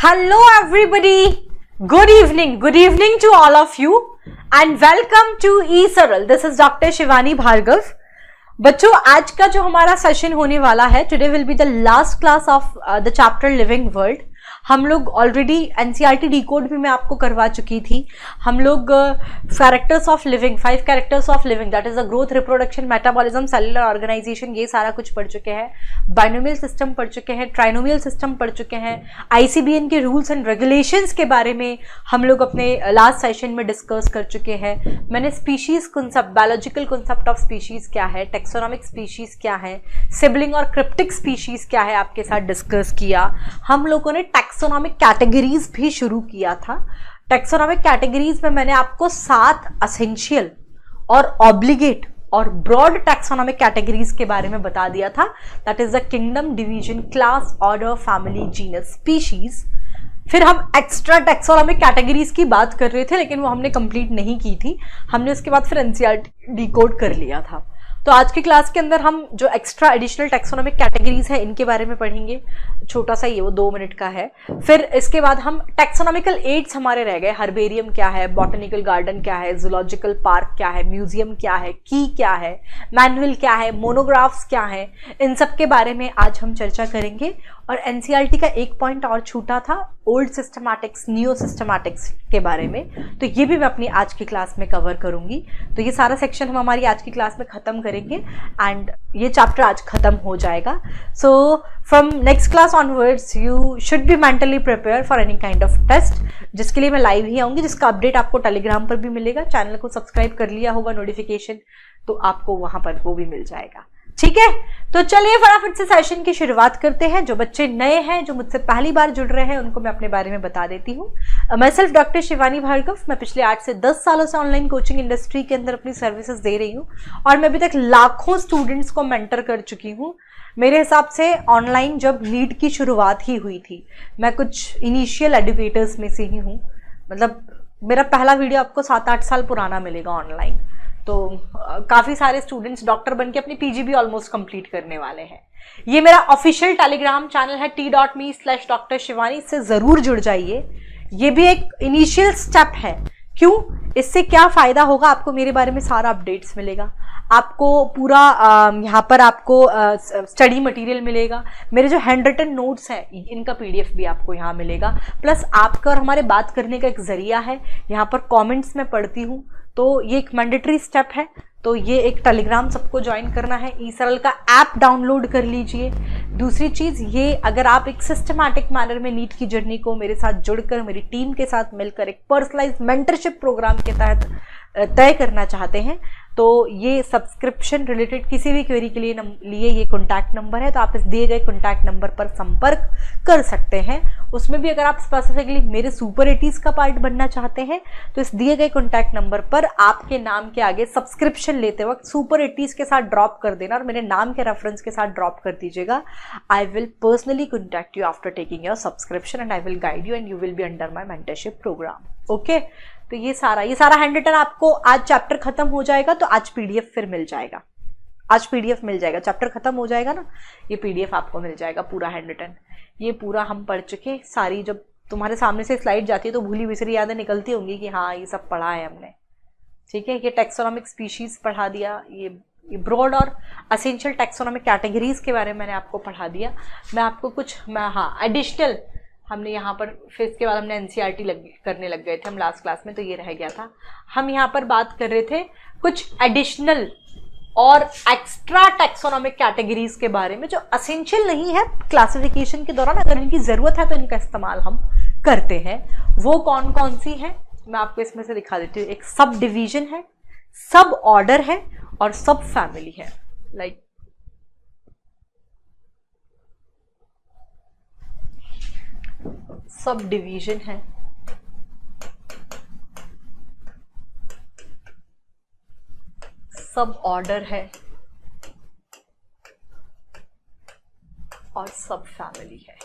Hello everybody, good evening to all of you and welcome to eSaral. This is Dr. Shivani Bhargav. बच्चों आज का जो हमारा session होने वाला है, today will be the last class of the chapter living world. हम लोग ऑलरेडी एनसीईआरटी डिकोड भी मैं आपको करवा चुकी थी. हम लोग characters of living, 5 characters of living, that is the growth, reproduction, metabolism, cellular organisation, ये सारा कुछ पढ़ चुके हैं. बाइनोमियल सिस्टम पढ़ चुके हैं, ट्राइनोमियल सिस्टम पढ़ चुके हैं. आईसीबीएन के रूल्स एंड रेगुलेशंस के बारे में हम लोग अपने लास्ट सेशन में डिस्कस कर चुके हैं. मैंने species concept, biological concept of species क्या है, टेक्सोनॉमिक स्पीशीज क्या है, सिबलिंग और क्रिप्टिक स्पीशीज क्या है, आपके साथ डिस्कस किया. हम लोगों ने टैक्सोनॉमिक कैटेगरीज भी शुरू किया था. टैक्सोनॉमिक कैटेगरीज में मैंने आपको 7 एसेंशियल और ऑब्लिगेट और ब्रॉड टैक्सोनॉमिक कैटेगरीज के बारे में बता दिया था. That is the kingdom, division, class, order, family, genus, species. फिर हम एक्स्ट्रा टैक्सोनॉमिक कैटेगरीज की बात कर रहे थे, लेकिन वो हमने कंप्लीट नहीं की थी. हमने उसके बाद फिर एनसीईआरटी डिकोड कर लिया था. तो आज की क्लास के अंदर हम जो एक्स्ट्रा एडिशनल टैक्सोनॉमिक कैटेगरीज है इनके बारे में पढ़ेंगे. छोटा सा ही वो 2 मिनट का है. फिर इसके बाद हम टैक्सोनॉमिकल एड्स हमारे रह गए. हर्बेरियम क्या है, बॉटनिकल गार्डन क्या है, जूलॉजिकल पार्क क्या है, म्यूजियम क्या है, की क्या है, मैनुअल क्या है, मोनोग्राफ्स क्या है, इन सब के बारे में आज हम चर्चा करेंगे. और एनसीईआरटी का एक पॉइंट और छूटा था, ओल्ड सिस्टमैटिक्स, न्यू सिस्टमैटिक्स के बारे में. तो ये भी मैं अपनी आज की क्लास में कवर करूंगी. तो ये सारा सेक्शन हम हमारी आज की क्लास में खत्म करेंगे एंड ये चैप्टर आज खत्म हो जाएगा. So from next class onwards you should be mentally prepare for any kind of test, जिसके लिए मैं लाइव ही आऊंगी, जिसका अपडेट आपको टेलीग्राम पर भी मिलेगा. चैनल को सब्सक्राइब कर लिया होगा, नोटिफिकेशन तो आपको वहां पर वो भी मिल जाएगा. ठीक है, तो चलिए फटाफट से सेशन की शुरुआत करते हैं. जो बच्चे नए हैं, जो मुझसे पहली बार जुड़ रहे हैं, उनको मैं अपने बारे में बता देती हूँ. मैं सेल्फ डॉक्टर शिवानी भार्गव. मैं पिछले 8 से 10 सालों से ऑनलाइन कोचिंग इंडस्ट्री के अंदर अपनी सर्विसेज दे रही हूँ और मैं अभी तक लाखों स्टूडेंट्स को मेंटर कर चुकी हूँ. मेरे हिसाब से ऑनलाइन जब नीट की शुरुआत ही हुई थी, मैं कुछ इनिशियल एडुकेटर्स में से ही हूँ. मतलब मेरा पहला वीडियो आपको 7-8 साल पुराना मिलेगा ऑनलाइन. तो काफ़ी सारे स्टूडेंट्स डॉक्टर बन के अपनी पीजीबी ऑलमोस्ट कंप्लीट करने वाले हैं. ये मेरा ऑफिशियल टेलीग्राम चैनल है t.me/Dr. Shivani, से ज़रूर जुड़ जाइए. ये भी एक इनिशियल स्टेप है. क्यों, इससे क्या फ़ायदा होगा, आपको मेरे बारे में सारा अपडेट्स मिलेगा. आपको पूरा यहाँ पर आपको स्टडी मटेरियल मिलेगा. मेरे जो हैंड रिटन नोट्स हैं इनका पीडीएफ भी आपको यहाँ मिलेगा. प्लस आपका और हमारे बात करने का एक ज़रिया है. यहाँ पर कमेंट्स मैं पढ़ती हूँ, तो ये एक मैंडेटरी स्टेप है. तो ये एक टेलीग्राम सबको ज्वाइन करना है. eSaral का ऐप डाउनलोड कर लीजिए. दूसरी चीज़ ये, अगर आप एक सिस्टमैटिक मैनर में नीट की जर्नी को मेरे साथ जुड़कर, मेरी टीम के साथ मिलकर एक पर्सनलाइज्ड मेंटरशिप प्रोग्राम के तहत तय करना चाहते हैं, तो ये सब्सक्रिप्शन रिलेटेड किसी भी क्वेरी के लिए ये कॉन्टैक्ट नंबर है. तो आप इस दिए गए कॉन्टैक्ट नंबर पर संपर्क कर सकते हैं. उसमें भी अगर आप स्पेसिफिकली मेरे सुपर 80s का पार्ट बनना चाहते हैं, तो इस दिए गए कॉन्टैक्ट नंबर पर आपके नाम के आगे सब्सक्रिप्शन लेते वक्त सुपर 80s के साथ ड्रॉप कर देना और मेरे नाम के रेफरेंस के साथ ड्रॉप कर दीजिएगा. I will personally contact you after taking your subscription and I will guide you and you will be under my mentorship programme. Okay, तो ये सारा हैंड रिटन आपको आज चैप्टर खत्म हो जाएगा, तो आज पीडीएफ फिर मिल जाएगा. आज पीडीएफ मिल जाएगा, चैप्टर खत्म हो जाएगा ना, ये पीडीएफ आपको मिल जाएगा पूरा हैंड रिटन. ये पूरा हम पढ़ चुके. सारी जब तुम्हारे सामने से स्लाइड जाती है तो भूली बिसरी यादें निकलती होंगी कि हाँ ये सब पढ़ा है हमने. ठीक है, ये टैक्सोनॉमिक स्पीशीज पढ़ा दिया, ये ब्रॉड और असेंशियल टैक्सोनॉमिक कैटेगरीज के बारे में मैंने आपको पढ़ा दिया. मैं आपको कुछ एडिशनल हमने यहाँ पर, फिर इसके बाद हमने एनसीईआरटी करने लग गए थे हम लास्ट क्लास में, तो ये रह गया था. हम यहाँ पर बात कर रहे थे कुछ एडिशनल और एक्स्ट्रा टैक्सोनॉमिक कैटेगरीज के बारे में, जो असेंशियल नहीं है क्लासिफिकेशन के दौरान, अगर इनकी ज़रूरत है तो इनका इस्तेमाल हम करते हैं. वो कौन कौन सी है मैं आपको इसमें से दिखा देती हूँ. एक सब डिवीजन है, सब ऑर्डर है और सब फैमिली है. लाइक सब डिवीजन है, सब ऑर्डर है और सब फैमिली है.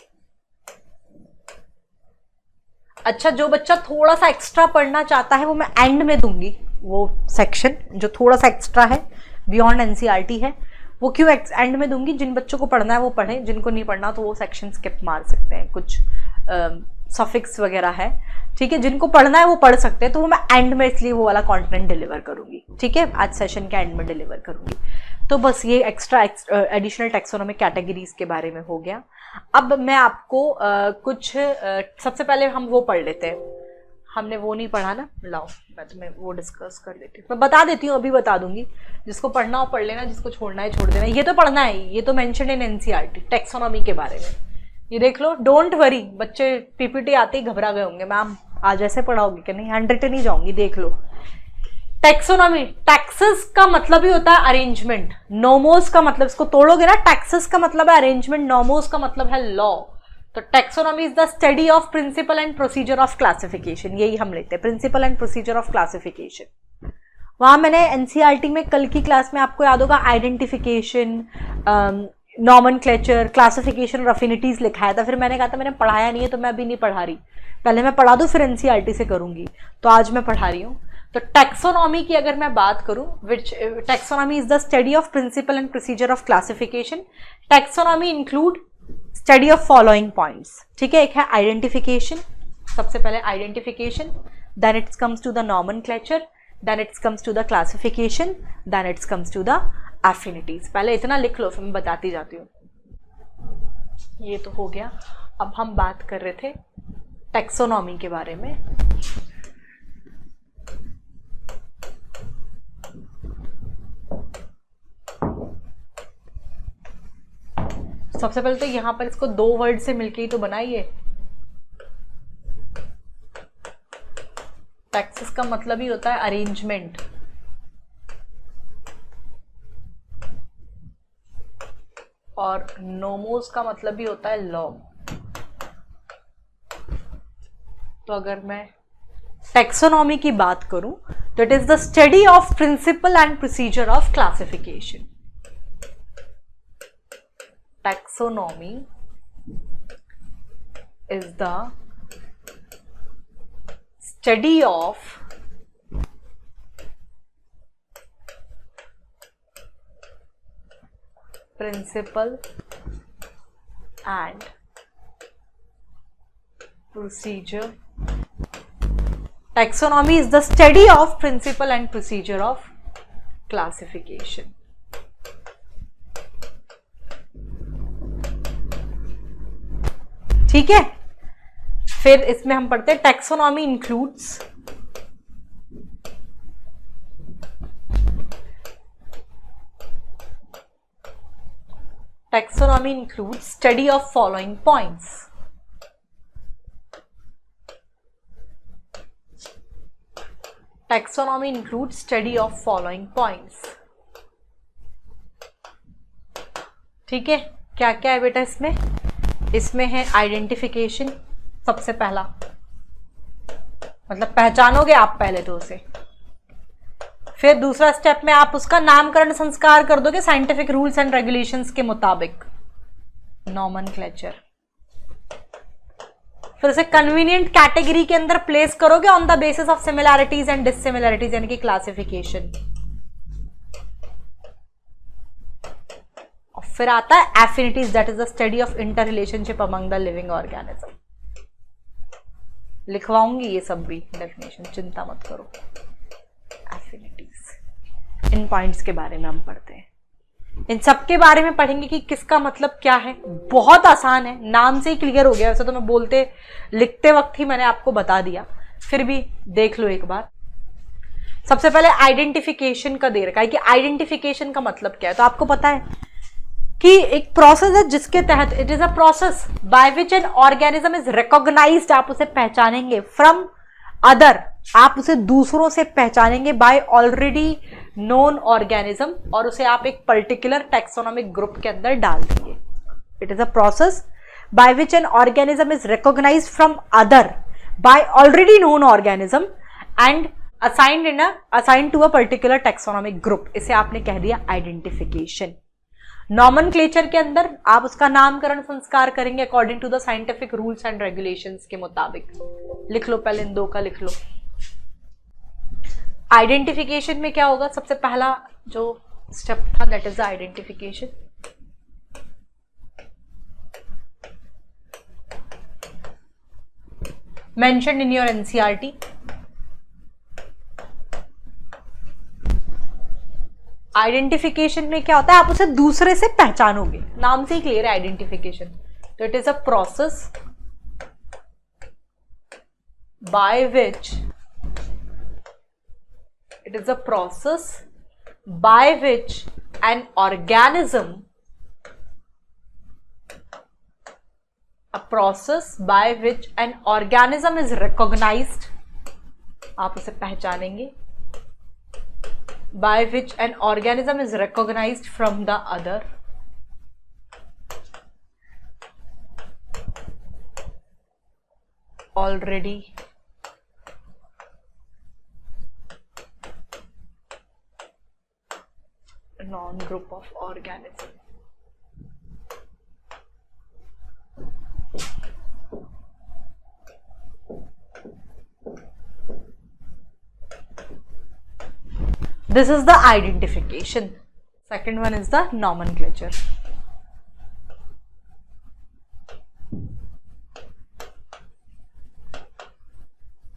अच्छा, जो बच्चा थोड़ा सा एक्स्ट्रा पढ़ना चाहता है वो मैं एंड में दूंगी. वो सेक्शन जो थोड़ा सा एक्स्ट्रा है, बियॉन्ड एनसीईआरटी है, वो क्यों एंड में दूंगी. जिन बच्चों को पढ़ना है वो पढ़ें, जिनको नहीं पढ़ना तो वो सेक्शन स्किप मार सकते हैं. कुछ सफिक्स वगैरह है, ठीक है, जिनको पढ़ना है वो पढ़ सकते हैं, तो वो मैं एंड में इसलिए वो वाला कंटेंट डिलीवर करूंगी, ठीक है, आज सेशन के एंड में डिलीवर करूंगी। तो बस ये एक्स्ट्रा एडिशनल टैक्सोनॉमिक कैटेगरीज के बारे में हो गया। अब मैं आपको सबसे पहले हम वो पढ़ लेते हैं, हमने वो नहीं पढ़ा ना, लाओ मैं तुम्हें वो डिस्कस कर देती हूँ, मैं बता देती हूँ, अभी बता दूंगी, जिसको पढ़ना हो पढ़ लेना, जिसको छोड़ना है छोड़ देना। ये तो पढ़ना है, ये तो मेंशन इन एनसीईआरटी टैक्सोनॉमी के बारे में, ये देख लो, डोंट वरी। बच्चे पीपीटी आते ही घबरा गए होंगे, मैम आज ऐसे पढ़ाओगे कि नहीं, 100 नहीं जाऊंगी, देख लो। टैक्सोनॉमी, टैक्सेस का मतलब ही होता है अरेंजमेंट, नोमोस का मतलब, इसको तोड़ोगे ना, टैक्सेस का मतलब है अरेंजमेंट, नोमोस का मतलब है लॉ। तो taxonomy is the study of principle and procedure of classification, यही हम लेते हैं, principle and procedure of classification. वहां मैंने एनसीईआरटी में कल की क्लास में आपको याद होगा आइडेंटिफिकेशन, नॉमेनक्लेचर, क्लासिफिकेशन और अफिनिटीज लिखाया था, फिर मैंने कहा था मैंने पढ़ाया नहीं है तो मैं अभी नहीं पढ़ा रही, पहले मैं पढ़ा दूं फिर एनसीईआरटी से करूंगी, तो आज मैं पढ़ा रही हूँ। तो टैक्सोनॉमी की अगर मैं बात करूं, which taxonomy is the study of principle and procedure of classification. Taxonomy include study of following points, ठीक है, एक है आइडेंटिफिकेशन, सबसे पहले identification, then it's comes to the nomenclature, then it's comes to the classification, then it's comes to the affinities. पहले इतना लिख लो फिर मैं बताती जाती हूँ। ये तो हो गया। अब हम बात कर रहे थे टैक्सोनॉमी के बारे में। सबसे पहले तो यहां पर इसको 2 वर्ड से मिलके ही तो बनाइए। टैक्सेस का मतलब ही होता है अरेंजमेंट, और नोमोस का मतलब भी होता है लॉ। तो अगर मैं टैक्सोनॉमी की बात करूं तो it is the study of principle and procedure of classification. Taxonomy is the study of principle and procedure. Taxonomy is the study of principle and procedure of classification. ठीक है, फिर इसमें हम पढ़ते हैं taxonomy includes study of following points. Taxonomy includes study of following points, ठीक है। क्या क्या है बेटा इसमें? इसमें है आइडेंटिफिकेशन, सबसे पहला, मतलब पहचानोगे आप पहले तो उसे, फिर दूसरा स्टेप में आप उसका नामकरण संस्कार कर दोगे साइंटिफिक रूल्स एंड रेगुलेशंस के मुताबिक, नॉमेनक्लेचर। फिर उसे कन्वीनियंट कैटेगरी के अंदर प्लेस करोगे on the basis of similarities and dissimilarities, यानी कि क्लासिफिकेशन। फिर आता है affinities, that is the study of inter relationship among the living organism. लिखवाऊंगी ये सब भी डेफिनेशन, चिंता मत करो। एफिनिटीज, इन पॉइंट्स के बारे में हम पढ़ते हैं, इन सब के बारे में पढ़ेंगे कि किसका मतलब क्या है। बहुत आसान है, नाम से ही क्लियर हो गया, वैसे तो मैं बोलते लिखते वक्त ही मैंने आपको बता दिया, फिर भी देख लो एक बार। सबसे पहले आइडेंटिफिकेशन का दे रखा है कि आइडेंटिफिकेशन का मतलब क्या है। तो आपको पता है कि एक प्रोसेस है जिसके तहत, it is a process by which an organism is recognised, आप उसे पहचानेंगे, फ्रॉम अदर, आप उसे दूसरों से पहचानेंगे, बाय ऑलरेडी नोन ऑर्गेनिज्म, और उसे आप एक पर्टिकुलर टैक्सोनॉमिक ग्रुप के अंदर डाल देंगे। It is a process by which an organism is recognised from other by already known organism and assigned to a particular taxonomic group. इसे आपने कह दिया आइडेंटिफिकेशन। नॉमेनक्लेचर के अंदर आप उसका नामकरण संस्कार करेंगे according to the scientific rules and regulations के मुताबिक। लिख लो, पहले इन 2 का लिख लो। आइडेंटिफिकेशन में क्या होगा? सबसे पहला जो स्टेप था that is the identification. mentioned in your NCERT. Identification में क्या होता है, आप उसे दूसरे से पहचानोगे, नाम से ही क्लियर है आइडेंटिफिकेशन. तो it is a process by which an organism is recognized, आप उसे पहचानेंगे, by which an organism is recognized from the other. Already non-group of organism. This is the identification. Second one is the nomenclature.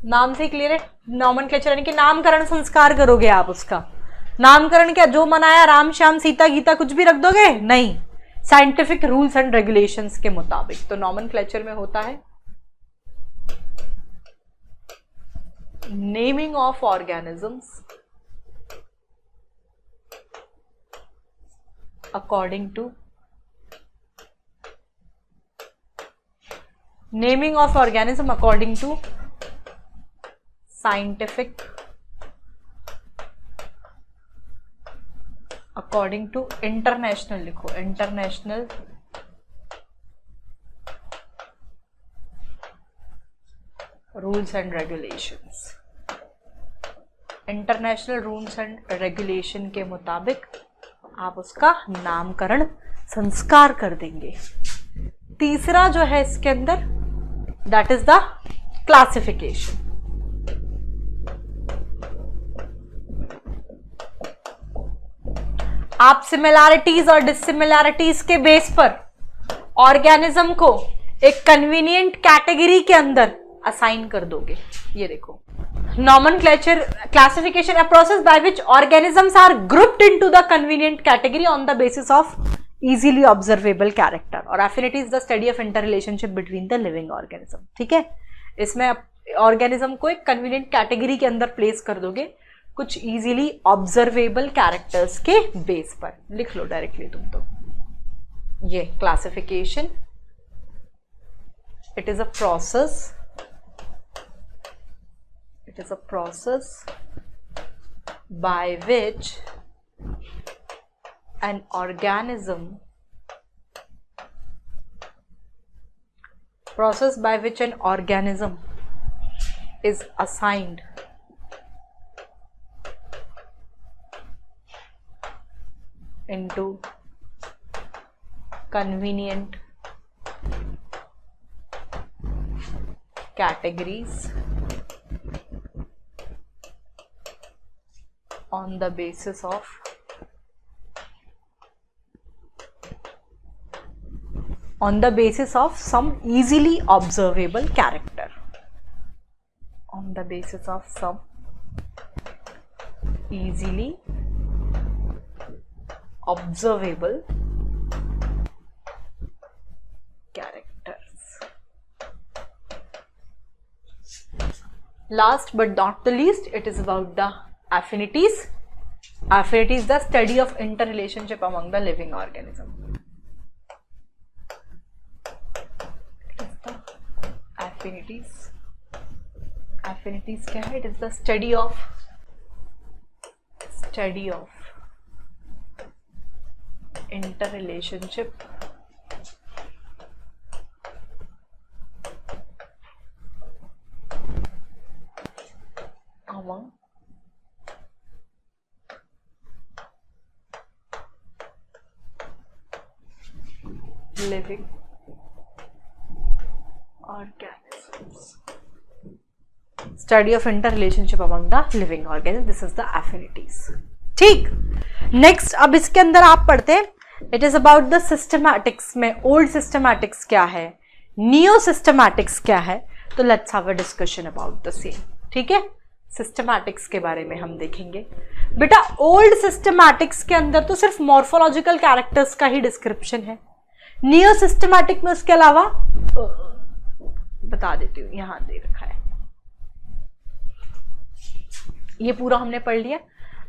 नाम से clear है. Nomenclature यानी कि नामकरण संस्कार करोगे आप उसका. नामकरण क्या, जो मनाया राम श्याम सीता गीता कुछ भी रख दोगे? नहीं, साइंटिफिक रूल्स एंड रेगुलेशंस के मुताबिक. तो नॉमेनक्लेचर में होता है naming of organisms according to scientific, according to international, लिखो international rules and regulations. International rules and regulation के मुताबिक आप उसका नामकरण संस्कार कर देंगे. तीसरा जो है इसके अंदर, दैट इज द क्लासिफिकेशन. आप सिमिलैरिटीज और डिसिमिलैरिटीज के बेस पर ऑर्गेनिज्म को एक कन्वीनियंट कैटेगरी के अंदर असाइन कर दोगे. ये देखो, nomenclature, classification, a process by which organisms are grouped into the convenient category on the basis of easily observable character, और affinity is the study of interrelationship between the living organism. ठीक है, इसमें organism को एक convenient category के अंदर place कर दोगे कुछ इजीली ऑब्जर्वेबल कैरेक्टर्स के बेस पर. लिख लो डायरेक्टली तुम तो. ये classification, it is a process by which an organism is assigned into convenient categories on the basis of some easily observable character. On the basis of some easily observable characters. Last but not the least, it is about the affinities. Affinity is the study of interrelationship among the living organism. Affinities क्या है? It is the study of interrelationship among living organisms. Study of interrelationship among the living organisms. This is the affinities. ठीक. Next अब इसके अंदर आप पढ़ते हैं, it is about the systematics में. ओल्ड सिस्टमैटिक्स क्या है, नियो सिस्टमैटिक्स क्या है. तो let's have a discussion about the same. ठीक है, सिस्टमैटिक्स के बारे में हम देखेंगे। बेटा ओल्ड सिस्टमैटिक्स के अंदर तो सिर्फ मॉर्फोलॉजिकल कैरेक्टर्स का ही डिस्क्रिप्शन है। नियो सिस्टमैटिक में उसके अलावा बता देती हूँ, यहां दे रखा है, ये पूरा हमने पढ़ लिया।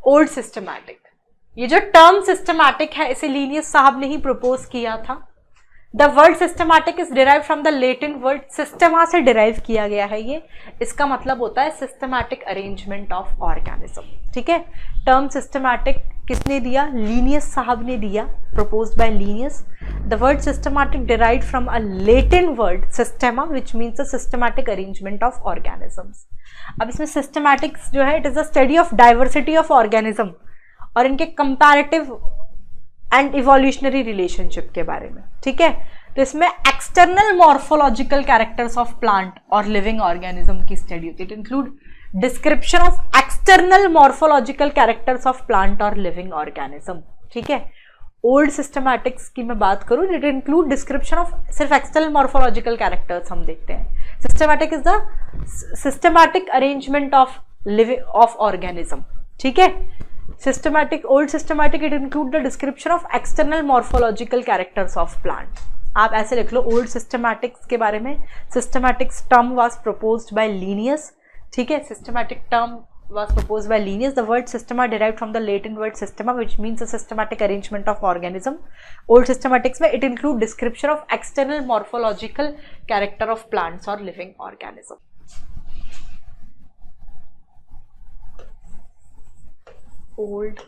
ओल्ड सिस्टमैटिक, ये जो टर्म सिस्टमैटिक है इसे लीनियस साहब ने ही प्रपोज किया था। The word systematic is derive from the Latin word Systema से डिराइव किया गया है ये। इसका मतलब होता है सिस्टमैटिक अरेंजमेंट ऑफ ऑर्गेनिज्म। ठीक है, टर्म सिस्टमैटिक किसने दिया? लीनियस साहब ने दिया, proposed by Linnaeus. The word systematic derived from a Latin word systema which means a systematic arrangement of organisms. अब इसमें सिस्टमैटिक्स जो है it is a study of diversity of organism और इनके कंपैरेटिव एंड इवोल्यूशनरी रिलेशनशिप के बारे में। ठीक है, तो इसमें external morphological characters of plant और लिविंग ऑर्गेनिज्म की स्टडी होती है। It include description of external morphological characters of plant और लिविंग ऑर्गेनिज्म। ठीक है, ओल्ड सिस्टमैटिक्स की मैं बात करूं, इट इंक्लूड डिस्क्रिप्शन ऑफ सिर्फ एक्सटर्नल मॉर्फोलॉजिकल कैरेक्टर्स हम देखते हैं। Systematic is the systematic arrangement of living of organism. ठीक है, systematic, old systematic, it include the description of external morphological characters of plant। आप ऐसे लिख लो old systematics के बारे में। systematics term was proposed by Linnaeus। ठीक है, systematic term was proposed by Linnaeus। the word systema derived from the Latin word systema which means a systematic arrangement of organism। old systematics में it include description of external morphological character of plants or living organism। old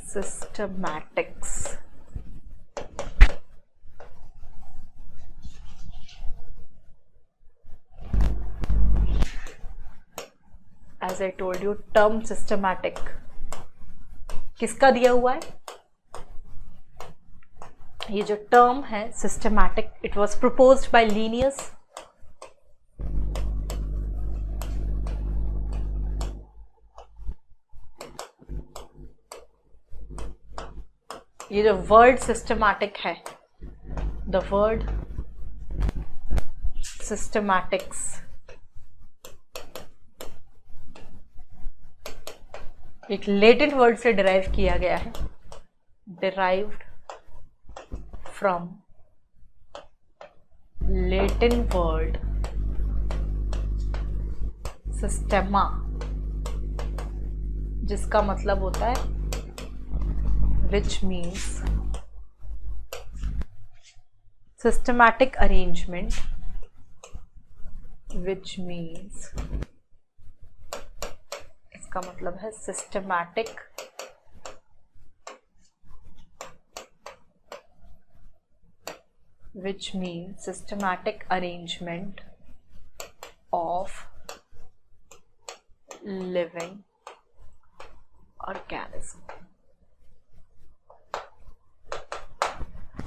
systematics, as I told you term systematic किसका दिया हुआ है? ये जो term है systematic, it was proposed by Linnaeus। ये जो वर्ड सिस्टमैटिक है, द वर्ड सिस्टमैटिक्स एक लैटिन वर्ड से डिराइव किया गया है, डिराइव्ड फ्रॉम लैटिन वर्ड सिस्टेमा, जिसका मतलब होता है which means systematic arrangement, which means इसका मतलब है systematic which means systematic arrangement of living organism,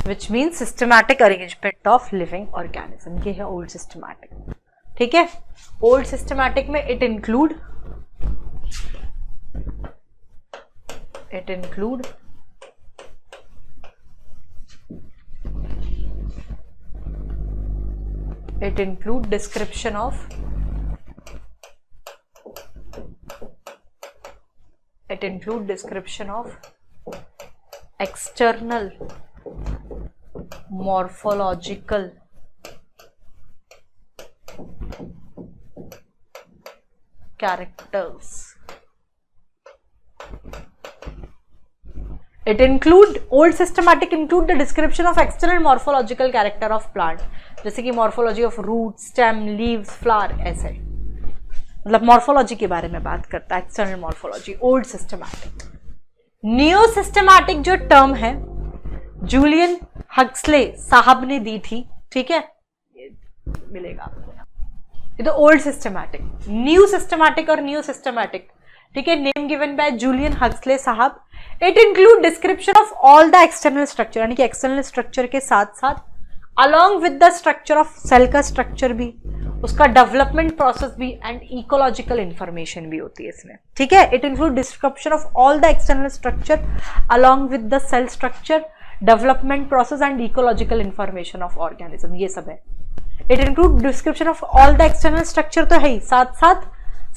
which means systematic arrangement of living organism। ये है old systematic। ठीक है, old systematic में it include description of external morphological characters। It include old systematic include the description of external morphological character of plant, जैसे कि morphology of root, stem, leaves, flower, ऐसे मतलब morphology के बारे में बात करता है, external morphology, old systematic। neo systematic जो term है जूलियन हक्सले साहब ने दी थी। ठीक है, ये मिलेगा आपको, ये तो ओल्ड सिस्टमैटिक। न्यू सिस्टमैटिक और न्यू सिस्टमैटिक, ठीक है, name given by Julian Huxley साहब। It include description of all the external structure, यानी कि एक्सटर्नल स्ट्रक्चर के साथ साथ along with the structure of cell का स्ट्रक्चर भी, उसका डेवलपमेंट प्रोसेस भी एंड इकोलॉजिकल इंफॉर्मेशन भी होती है इसमें। ठीक है, it include description of all the external structure along with the cell structure, development process and ecological information of organism, ये सब है। It include description of all the external structure तो है ही, साथ साथ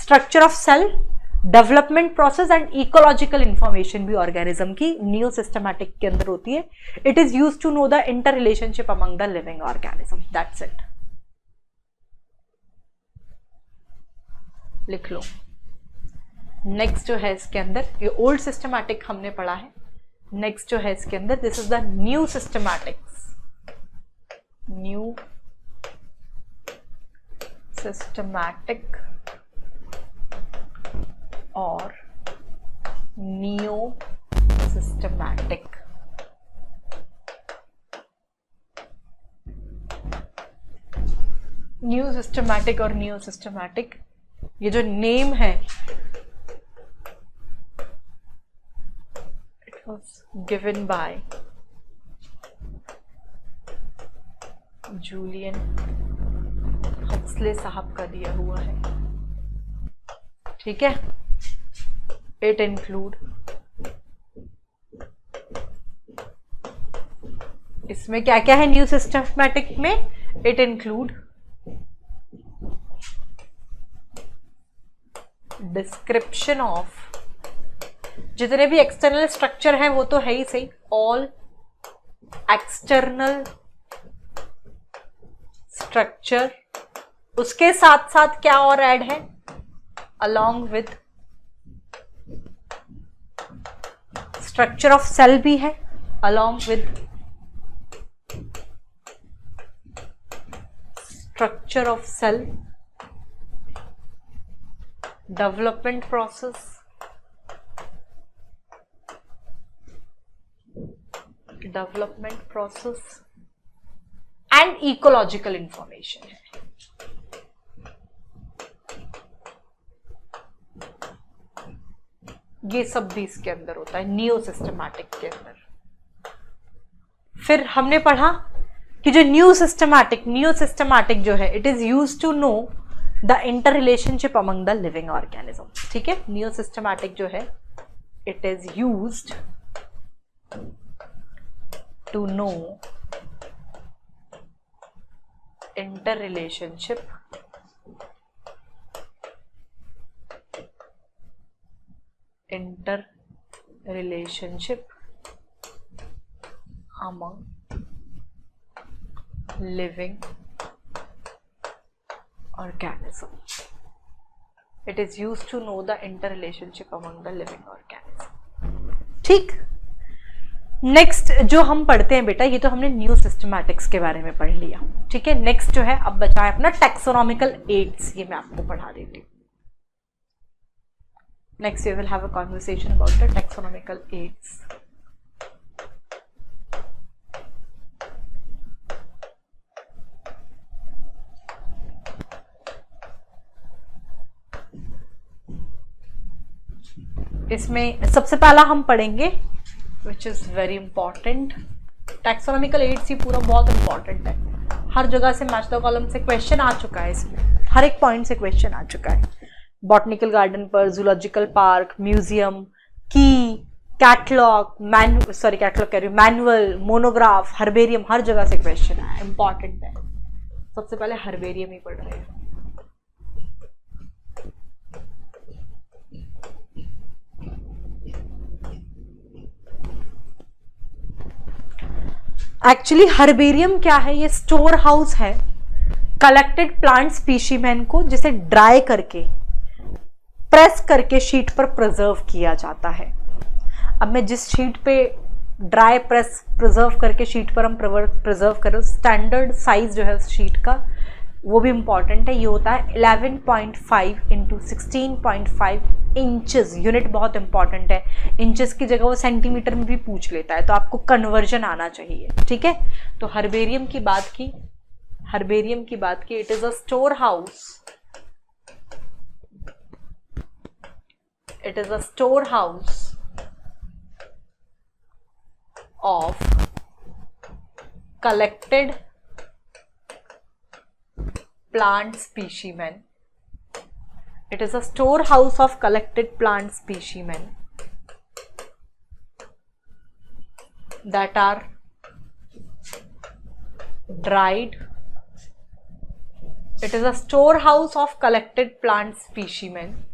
structure of cell, development process and ecological information भी organism की नियो सिस्टमैटिक के अंदर होती है. It is use to know the inter relationship among the living organism. That's it. लिख लो. नेक्स्ट जो है इसके अंदर, ये ओल्ड सिस्टमैटिक हमने पढ़ा है. नेक्स्ट जो है इसके अंदर, this is the new systematics. New systematic और नियो सिस्टमैटिक. न्यू सिस्टमैटिक और नियो सिस्टमैटिक, ये जो नेम है it was given by Julian Huxley साहब का दिया हुआ है. ठीक है. इट इंक्लूड, इसमें क्या क्या है न्यू सिस्टमैटिक में? इट इंक्लूड डिस्क्रिप्शन ऑफ, जितने भी एक्सटर्नल स्ट्रक्चर हैं वो तो है ही सही, ऑल एक्सटर्नल स्ट्रक्चर. उसके साथ साथ क्या और ऐड है? Along with structure of cell भी है, along with structure of cell, development process, and ecological information है. ये सब भी इसके अंदर होता है नियो सिस्टमैटिक के अंदर. फिर हमने पढ़ा कि जो न्यू सिस्टमैटिक जो है, it is use to know the inter relationship among the living organism. ठीक है. नियो सिस्टमैटिक जो है, it is used to know inter relationship among living organism. It is used to know the interrelationship among the living organism. ठीक. Next जो हम पढ़ते हैं बेटा, ये तो हमने न्यू सिस्टमैटिक्स के बारे में पढ़ लिया. ठीक है. नेक्स्ट जो है अब बचा है अपना टैक्सोनॉमिकल एड्स. ये मैं आपको पढ़ा देती हूँ. Next we will have a conversation about the taxonomical aids. इसमें सबसे पहला हम पढ़ेंगे which is very important. Taxonomical aids ही पूरा बहुत इंपॉर्टेंट है. हर जगह से मैच द कॉलम से क्वेश्चन आ चुका है. इसमें हर एक पॉइंट से क्वेश्चन आ चुका है. बॉटनिकल गार्डन पर, जूलॉजिकल पार्क, म्यूजियम, की, कैटलॉग, कैटलॉग कह रही हूँ, मैनुअल, मोनोग्राफ, हर्बेरियम, हर जगह से क्वेश्चन आया. इंपॉर्टेंट है. सबसे पहले हर्बेरियम ही पढ़ रहे हैं. एक्चुअली हर्बेरियम क्या है? ये स्टोर हाउस है कलेक्टेड प्लांट स्पीशीमेन को, जिसे ड्राई करके, प्रेस करके शीट पर प्रिजर्व किया जाता है. अब मैं जिस शीट पे ड्राई प्रेस प्रिजर्व करके शीट पर हम प्रिजर्व करें, स्टैंडर्ड साइज जो है उस शीट का, वो भी इंपॉर्टेंट है. ये होता है 11.5 इंटू 16.5 इंचेस. यूनिट बहुत इंपॉर्टेंट है. इंचेस की जगह वो सेंटीमीटर में भी पूछ लेता है, तो आपको कन्वर्जन आना चाहिए. ठीक है. तो हर्बेरियम की बात की. It is a store house. It is a storehouse of collected plant specimen. It is a storehouse of collected plant specimen that are dried It is a storehouse of collected plant specimen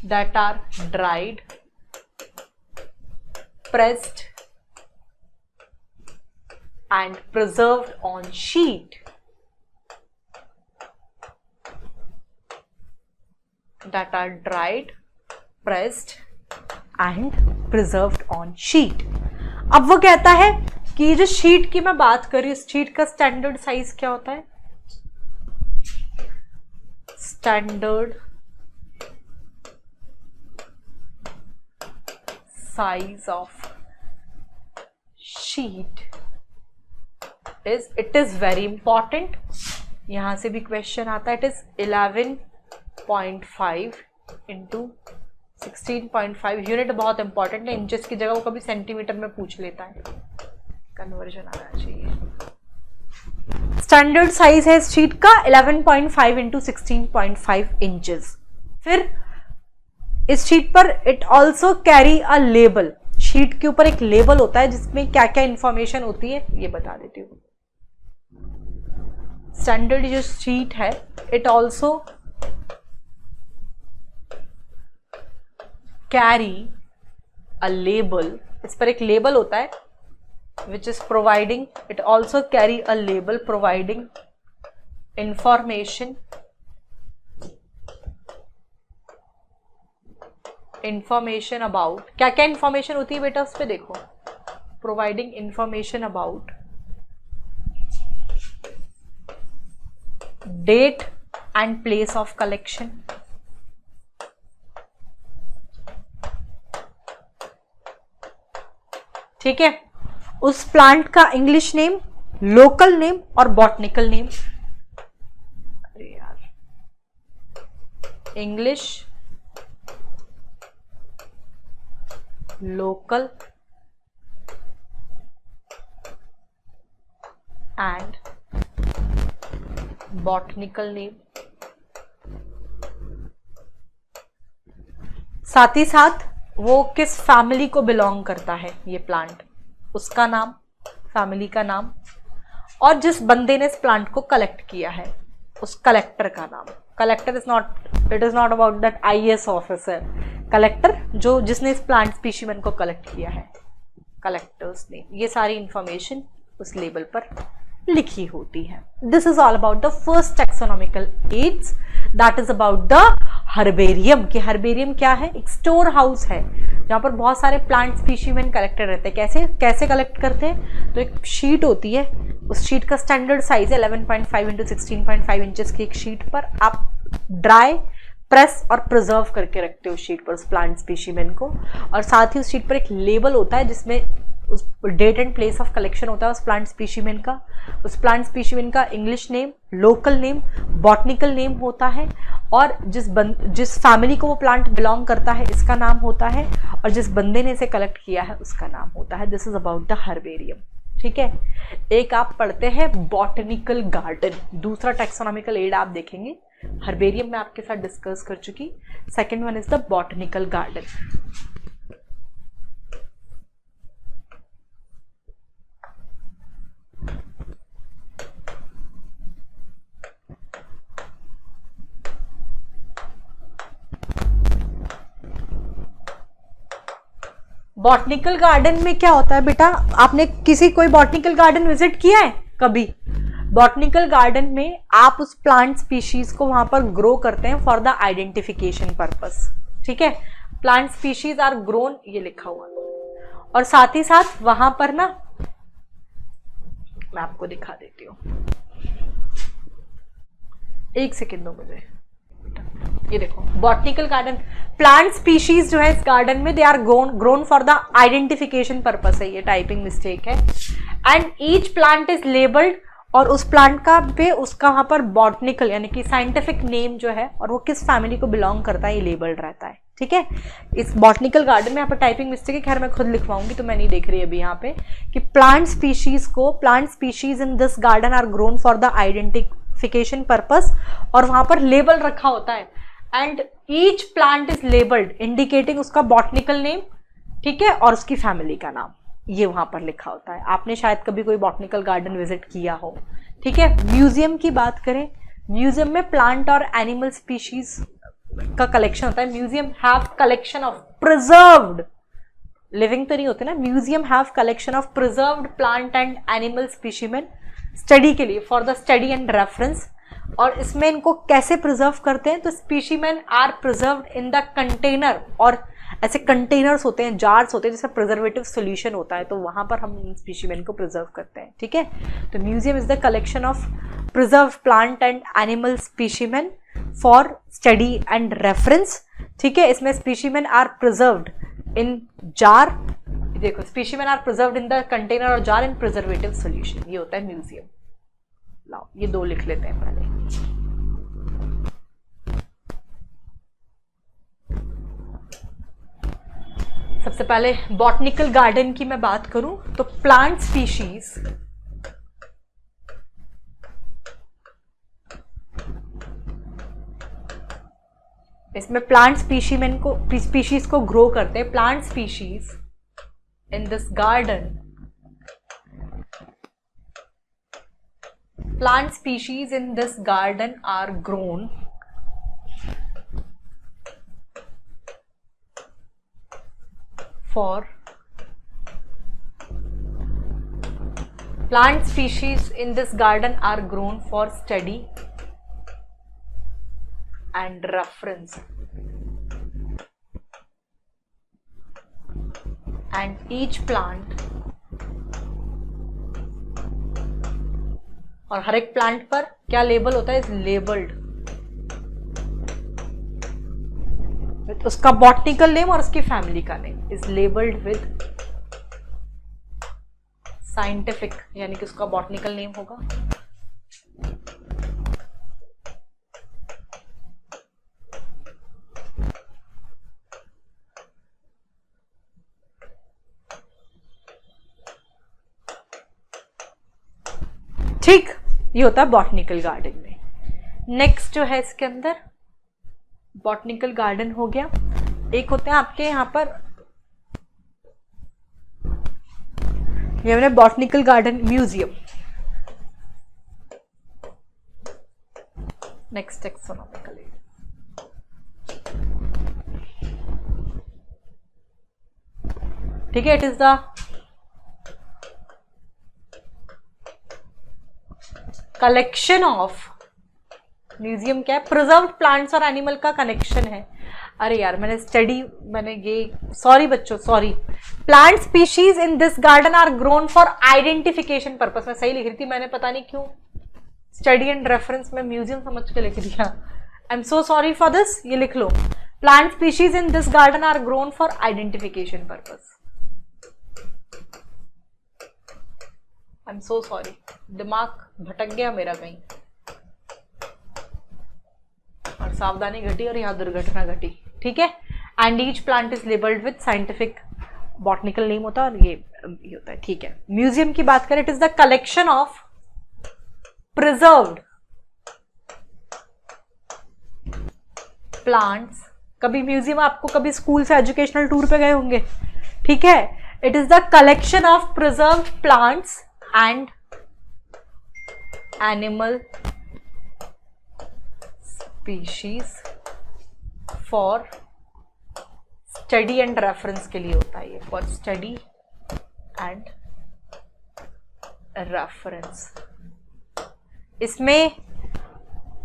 that are dried, pressed and preserved on sheet. That are dried, pressed and preserved on sheet. अब वो कहता है कि जो sheet की मैं बात कर रही हूँ, शीट का स्टैंडर्ड साइज क्या होता है? Standard size of sheet is, it is very important, यहां से भी क्वेश्चन आता है. It is 11.5 into 16.5. यूनिट बहुत इंपॉर्टेंट है, इंचेस की जगह वो कभी सेंटीमीटर में पूछ लेता है, कन्वर्जन आना चाहिए. स्टैंडर्ड साइज है इस शीट का 11.5 इंटू 16.5 इंचेस. फिर इस शीट पर it also carry a label. Sheet के ऊपर एक लेबल होता है जिसमें क्या क्या इंफॉर्मेशन होती है ये बता देती हूँ. स्टैंडर्ड जो शीट है it also carry a label. इस पर एक लेबल होता है which is providing, it also carry a label providing information about, क्या क्या इंफॉर्मेशन होती है बेटा उस पे देखो. Providing information about date and place of collection, ठीक है. उस प्लांट का इंग्लिश नेम, लोकल नेम और बॉटनिकल नेम. अरे यार, English, local and botanical name. साथ ही साथ वो किस फैमिली को बिलोंग करता है ये प्लांट, उसका नाम, फैमिली का नाम, और जिस बंदे ने इस प्लांट को कलेक्ट किया है उस कलेक्टर का नाम. Collector is not, it is not about that IAS officer. Collector जो जिसने इस प्लांट स्पीशीमेन को कलेक्ट किया है, कलेक्टर्स ने. ये सारी इंफॉर्मेशन उस लेबल पर लिखी होती है. This is all about the first taxonomical aids, that is about the herbarium. कि हर्बेरियम क्या है? एक स्टोर हाउस है जहाँ पर बहुत सारे प्लांट स्पीशीमेन कलेक्टेड रहते हैं. कैसे कैसे कलेक्ट करते हैं? तो एक शीट होती है, उस शीट का स्टैंडर्ड साइज है 11.5 इंटू 16.5 इंचेस की. एक शीट पर आप ड्राई, प्रेस और प्रिजर्व करके रखते हो शीट पर उस प्लांट स्पीशीमेन को. और साथ ही उस शीट पर एक लेबल होता है जिसमें उस date and place of collection होता है उस प्लांट स्पीशीमेन का. उस प्लांट स्पीशीमेन का English name, local name, botanical name होता है, और जिस फैमिली को वो प्लांट बिलोंग करता है इसका नाम होता है, और जिस बंदे ने इसे कलेक्ट किया है उसका नाम होता है. This is about the herbarium. ठीक है. एक आप पढ़ते हैं बॉटनिकल गार्डन, दूसरा टैक्सोनॉमिकल एड आप देखेंगे. हर्बेरियम में आपके साथ डिस्कस कर चुकी. Second one is the botanical garden. Botanical garden में क्या होता है बेटा? आपने किसी कोई बॉटनिकल गार्डन विजिट किया है कभी? बॉटनिकल गार्डन में आप उस प्लांट स्पीशीज को वहां पर ग्रो करते हैं फॉर द आइडेंटिफिकेशन पर्पस. ठीक है. प्लांट स्पीशीज आर ग्रोन, ये लिखा हुआ. और साथ ही साथ वहां पर ना, मैं आपको दिखा देती हूँ, एक सेकेंड दो मुझे. ये देखो बॉटनिकल गार्डन, प्लांट स्पीशीज जो है इस गार्डन में they are grown for the identification purpose है. ये टाइपिंग मिस्टेक है. And each plant is labelled, और उस प्लांट का पे उसका वहां पर बॉटनिकल यानी कि साइंटिफिक नेम जो है और वो किस फैमिली को बिलोंग करता है ये लेबल्ड रहता है. ठीक है. इस बॉटनिकल गार्डन में यहाँ पर टाइपिंग मिस्टेक है, खैर मैं खुद लिखवाऊंगी तो मैं नहीं देख रही अभी यहाँ पे, कि plant species in this garden are grown for the identification purpose, और वहां पर लेबल रखा होता है. And each plant is labelled indicating उसका बॉटनिकल नेम, ठीक है, और उसकी फैमिली का नाम, ये वहां पर लिखा होता है. आपने शायद कभी कोई बॉटनिकल गार्डन विजिट किया हो. ठीक है। म्यूजियम की बात करें, म्यूजियम में प्लांट और एनिमल स्पीशीज का कलेक्शन होता है। Museum have collection of preserved, living तो नहीं होते ना, museum have collection of preserved plant and animal specimen study के लिए, for the study and reference. और इसमें इनको कैसे प्रिजर्व करते हैं, तो specimen are preserved in the container, और ऐसे कंटेनर्स होते हैं, जार्स होते हैं जिसमें प्रिजर्वेटिव सोल्यूशन होता है, तो वहां पर हम स्पीशीमेन को प्रिजर्व करते हैं। ठीक है, तो museum is the collection of preserve plant and animal specimen for study and reference. ठीक है, इसमें specimen are preserved in jar, देखो specimen are preserved in the container और जार इन प्रिजर्वेटिव सोल्यूशन, ये होता है म्यूजियम। लाओ ये दो लिख लेते हैं पहले। सबसे पहले बॉटनिकल गार्डन की मैं बात करूं तो प्लांट स्पीशीज, इसमें प्लांट स्पीशीज को ग्रो करते हैं। Plant species in this garden, plant species in this garden are grown for study and reference, and each plant, और हर एक प्लांट पर क्या लेबल होता है, इज लेबल्ड विद उसका बॉटनिकल नेम और उसकी फैमिली का name, is labelled with scientific, यानी कि उसका बॉटनिकल नेम होगा। ठीक, ये होता है बॉटनिकल गार्डन में। नेक्स्ट जो है इसके अंदर बॉटनिकल गार्डन हो गया। एक होते हैं आपके यहां पर, ये हमने botanical garden museum. Next taxonomical, ठीक है, it is the collection of, museum क्या है, प्रिजर्व्ड प्लांट्स और एनिमल का कनेक्शन है। अरे यार मैंने ये सॉरी बच्चों, sorry, plant species in this garden are grown for identification purpose, मैं सही लिख रही थी, मैंने पता नहीं क्यों स्टडी एंड रेफरेंस में म्यूजियम समझ के लिख दिया। I am so sorry for this, ये लिख लो, plant species in this garden are grown for identification purpose. I am so sorry, दिमाग भटक गया मेरा कहीं, और सावधानी घटी और यहाँ दुर्घटना घटी। ठीक है, and each plant is labelled with scientific botanical name होता है, और ये होता है। ठीक है, म्यूजियम की बात करें, it is the collection of preserved plants. कभी म्यूजियम, आपको कभी स्कूल से एजुकेशनल टूर पे गए होंगे, ठीक है, it is the collection of preserved plants and animal species for study and reference के लिए होता है ये, for study and reference। इसमें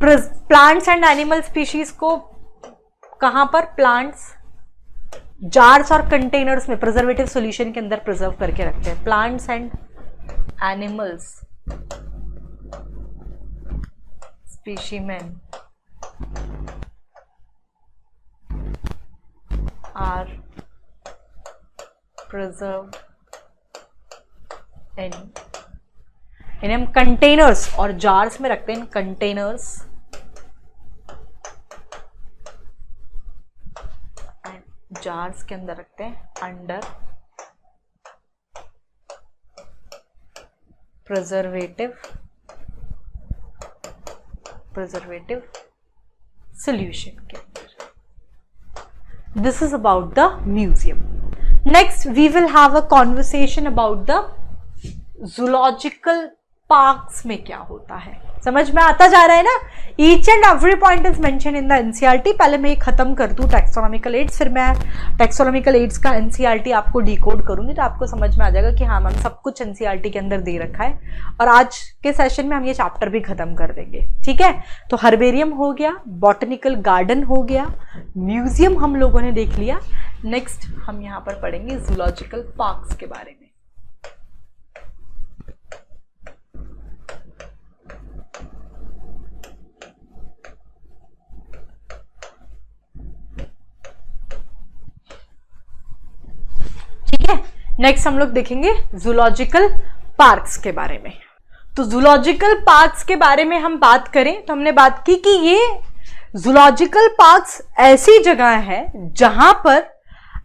प्लांट्स एंड एनिमल स्पीशीज को कहां पर, प्लांट्स जार्स और कंटेनर्स में प्रिजर्वेटिव सॉल्यूशन के अंदर प्रिजर्व करके रखते हैं। Plants and animals specimen are preserved in, इन्हें हम कंटेनर्स और जार्स में रखते हैं, कंटेनर्स एंड जार्स के अंदर रखते हैं अंडर preservative solution के अंदर। This is about the museum. Next we will have a conversation about the zoological parks में क्या होता है। समझ में आता जा रहा है ना? Each and every point is mention in the NCERT. पहले मैं ये खत्म कर दूं टैक्सोनॉमिकल एड्स, फिर मैं टैक्सोनॉमिकल एड्स का एनसीईआरटी आपको डिकोड करूंगी, तो आपको समझ में आ जाएगा कि हाँ मैम सब कुछ एनसीईआरटी के अंदर दे रखा है। और आज के सेशन में हम ये चैप्टर भी खत्म कर देंगे, ठीक है? तो हर्बेरियम हो गया, बॉटनिकल गार्डन हो गया, म्यूजियम हम लोगों ने देख लिया। नेक्स्ट हम यहाँ पर पढ़ेंगे जूलॉजिकल पार्क्स के बारे में। नेक्स्ट हम लोग देखेंगे जूलॉजिकल पार्क्स के बारे में। तो जूलॉजिकल पार्क्स के बारे में हम बात करें तो हमने बात की कि ये जूलॉजिकल पार्क्स ऐसी जगह है जहां पर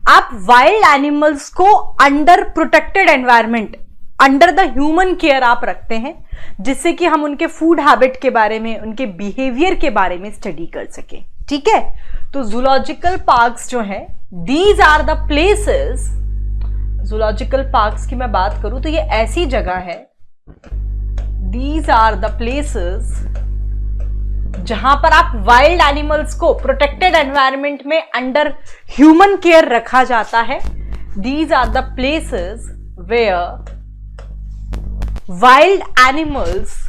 आप वाइल्ड एनिमल्स को under protected environment, under the human care आप रखते हैं, जिससे कि हम उनके फूड हैबिट के बारे में, उनके बिहेवियर के बारे में स्टडी कर सकें, ठीक है? तो जूलॉजिकल पार्क्स जो है, these are the places, zoological parks की मैं बात करूं तो ये ऐसी जगह है, दीज आर द प्लेसेस जहां पर आप वाइल्ड एनिमल्स को प्रोटेक्टेड एनवायरनमेंट में अंडर ह्यूमन केयर रखा जाता है। These are the places where wild animals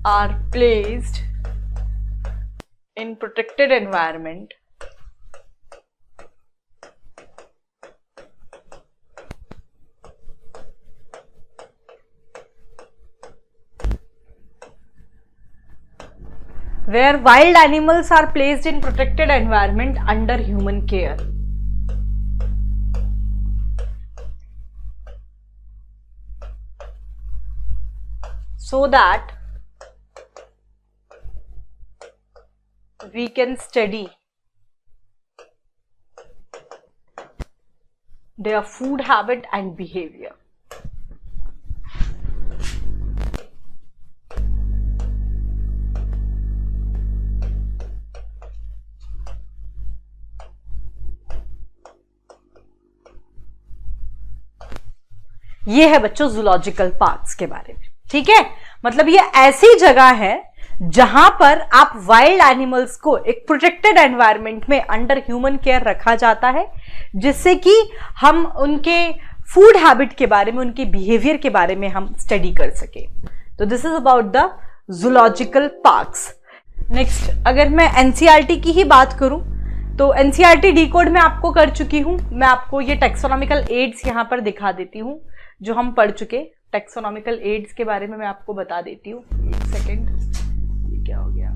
are placed in protected environment where wild animals are placed in protected environment under human care. So that we can study their food habit and behavior. ये है बच्चों zoological parks के बारे में, ठीक है? मतलब ये ऐसी जगह है जहां पर आप वाइल्ड एनिमल्स को एक प्रोटेक्टेड एनवायरनमेंट में अंडर ह्यूमन केयर रखा जाता है, जिससे कि हम उनके फूड हैबिट के बारे में, उनके बिहेवियर के बारे में हम स्टडी कर सके। तो this is about the zoological parks. Next अगर मैं एनसीईआरटी की ही बात करूं तो एनसीईआरटी डिकोड में आपको कर चुकी हूं। मैं आपको ये टैक्सोनॉमिकल एड्स यहां पर दिखा देती हूं जो हम पढ़ चुके। टैक्सोनॉमिकल एड्स के बारे में मैं आपको बता देती हूँ, एक सेकेंड। ये क्या हो गया?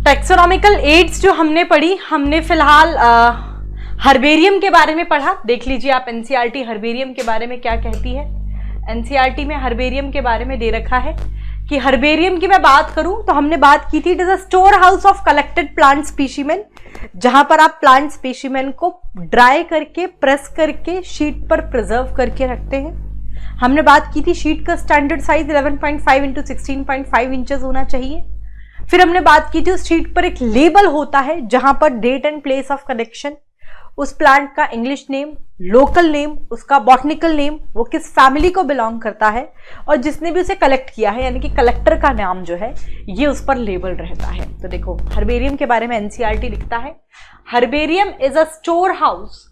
टैक्सोनॉमिकल एड्स जो हमने पढ़ी, हमने फिलहाल हर्बेरियम के बारे में पढ़ा। देख लीजिए आप एनसीईआरटी हर्बेरियम के बारे में क्या कहती है। एनसीईआरटी में हर्बेरियम के बारे में दे रखा है कि हर्बेरियम की मैं बात करूं तो हमने बात की थी, it is a store house of collected plant specimen, जहां पर आप प्लांट स्पीशीमेन को ड्राई करके, प्रेस करके, शीट पर प्रिजर्व करके रखते हैं। हमने बात की थी शीट का स्टैंडर्ड साइज 11.5 इंटू 16.5 इंचेस होना चाहिए। फिर हमने बात की थी उस शीट पर एक लेबल होता है जहां पर date and place of collection, उस प्लांट का इंग्लिश नेम, लोकल नेम, उसका बॉटनिकल नेम, वो किस फैमिली को बिलोंग करता है, और जिसने भी उसे कलेक्ट किया है यानी कि कलेक्टर का नाम जो है ये उस पर लेबल रहता है। तो देखो हर्बेरियम के बारे में एनसीईआरटी लिखता है, herbarium is a store house,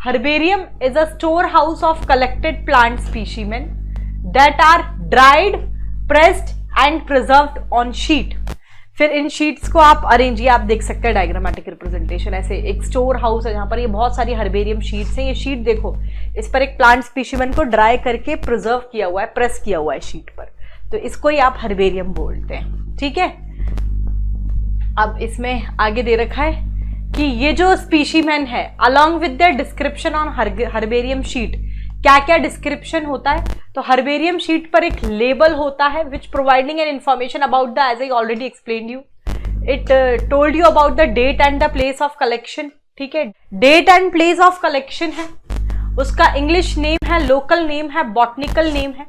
herbarium is a store house of collected plant specimen that are dried, pressed and preserved on sheet. फिर इन शीट्स को आप अरेंज, ये आप देख सकते हैं डायग्रामेटिक रिप्रेजेंटेशन, ऐसे एक स्टोर हाउस है जहां पर ये बहुत सारी हर्बेरियम शीट्स हैं। ये शीट देखो, इस पर एक प्लांट स्पीशीमेन को ड्राई करके प्रिजर्व किया हुआ है, प्रेस किया हुआ है शीट पर, तो इसको ही आप हर्बेरियम बोलते हैं, ठीक है? अब इसमें आगे दे रखा है कि ये जो स्पीशीमेन है along with the description on herbarium sheet, क्या क्या डिस्क्रिप्शन होता है? तो हर्बेरियम शीट पर एक लेबल होता है which providing an information about the, as I already explained you, it told you about the date and the place of collection, ठीक है? Date and place of collection है, उसका इंग्लिश नेम है, local name है, botanical name है,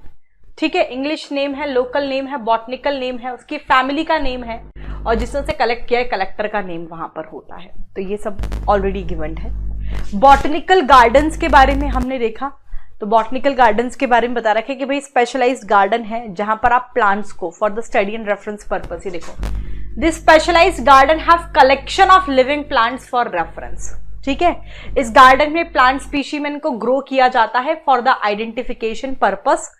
ठीक है, English name है, लोकल नेम है, बॉटनिकल नेम है, उसकी फैमिली का नेम है, और जिसने उसे कलेक्ट किया है कलेक्टर का नेम वहां पर होता है। तो ये सब ऑलरेडी गिवन है। बॉटनिकल गार्डन्स के बारे में हमने देखा, तो बॉटनिकल गार्डन्स के बारे में बता रखे कि भाई स्पेशलाइज्ड गार्डन है जहां पर आप प्लांट्स को for the study and reference purpose, ही देखो, this specialized garden have collection of living plants for reference, ठीक है। इस गार्डन में प्लांट स्पीशीमेन को ग्रो किया जाता है फॉर द आइडेंटिफिकेशन पर्पस,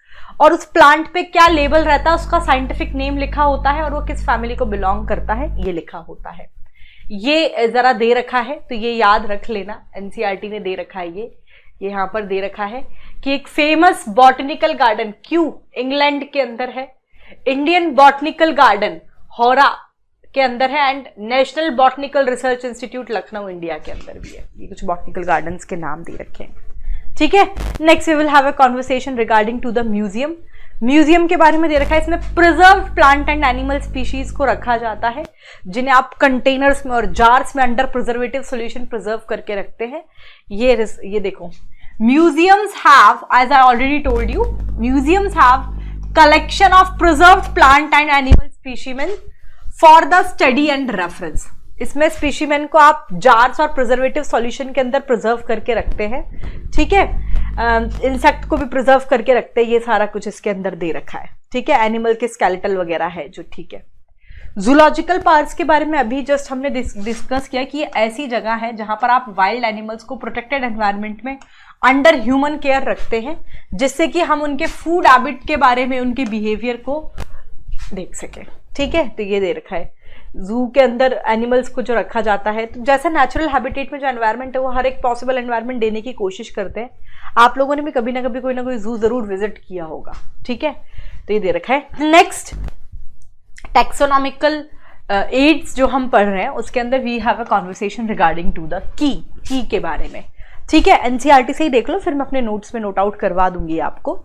और उस प्लांट पे क्या लेबल रहता है, उसका साइंटिफिक नेम लिखा होता है, और वो किस फैमिली को बिलोंग करता है ये लिखा होता है। ये जरा दे रखा है तो ये याद रख लेना, एनसीईआरटी ने दे रखा है ये यहां पर दे रखा है कि एक फेमस बॉटनिकल गार्डन क्यों इंग्लैंड के अंदर है, इंडियन बॉटनिकल गार्डन हौरा के अंदर है, and national botanical research institute Lucknow India के अंदर भी है। ये कुछ बॉटनिकल गार्डन्स के नाम दे रखे हैं, ठीक है। Next we will have a conversation regarding to the museum. Museum के बारे में दे रखा है, इसमें preserve plant and animal species को रखा जाता है, जिन्हें आप कंटेनर्स में और जार्स में अंडर प्रिजर्वेटिव सॉल्यूशन प्रिजर्व करके रखते हैं। ये देखो, museums have, as I already told you, museums have collection of preserved plant and animal specimen for the study and reference. इसमें स्पीशीमेन को आप जार्स और प्रिजर्वेटिव सॉल्यूशन के अंदर प्रिजर्व करके रखते हैं, ठीक है। इंसेक्ट को भी प्रिजर्व करके रखते हैं, ये सारा कुछ इसके अंदर दे रखा है, ठीक है। एनिमल के स्केलेटल वगैरह है जो, ठीक है। जूलॉजिकल पार्क्स के बारे में अभी जस्ट हमने डिस्कस किया कि ये ऐसी जगह है जहां पर आप वाइल्ड एनिमल्स को प्रोटेक्टेड एनवायरनमेंट में अंडर ह्यूमन केयर रखते हैं, जिससे कि हम उनके फूड हैबिट के बारे में, उनके बिहेवियर को देख सके, ठीक है। तो ये दे रखा है जू के अंदर एनिमल्स को जो रखा जाता है, तो जैसा नेचुरल हैबिटेट में जो एनवायरनमेंट है वो हर एक पॉसिबल एनवायरनमेंट देने की कोशिश करते हैं। आप लोगों ने भी कभी ना कभी कोई ना कोई जू जरूर विजिट किया होगा, ठीक है। तो ये दे रखा है। नेक्स्ट टैक्सोनॉमिकल एड्स जो हम पढ़ रहे हैं उसके अंदर we have a conversation regarding to the key के बारे में, ठीक है। एनसीईआरटी से ही देख लो, फिर मैं अपने नोट्स में नोट आउट करवा दूंगी आपको।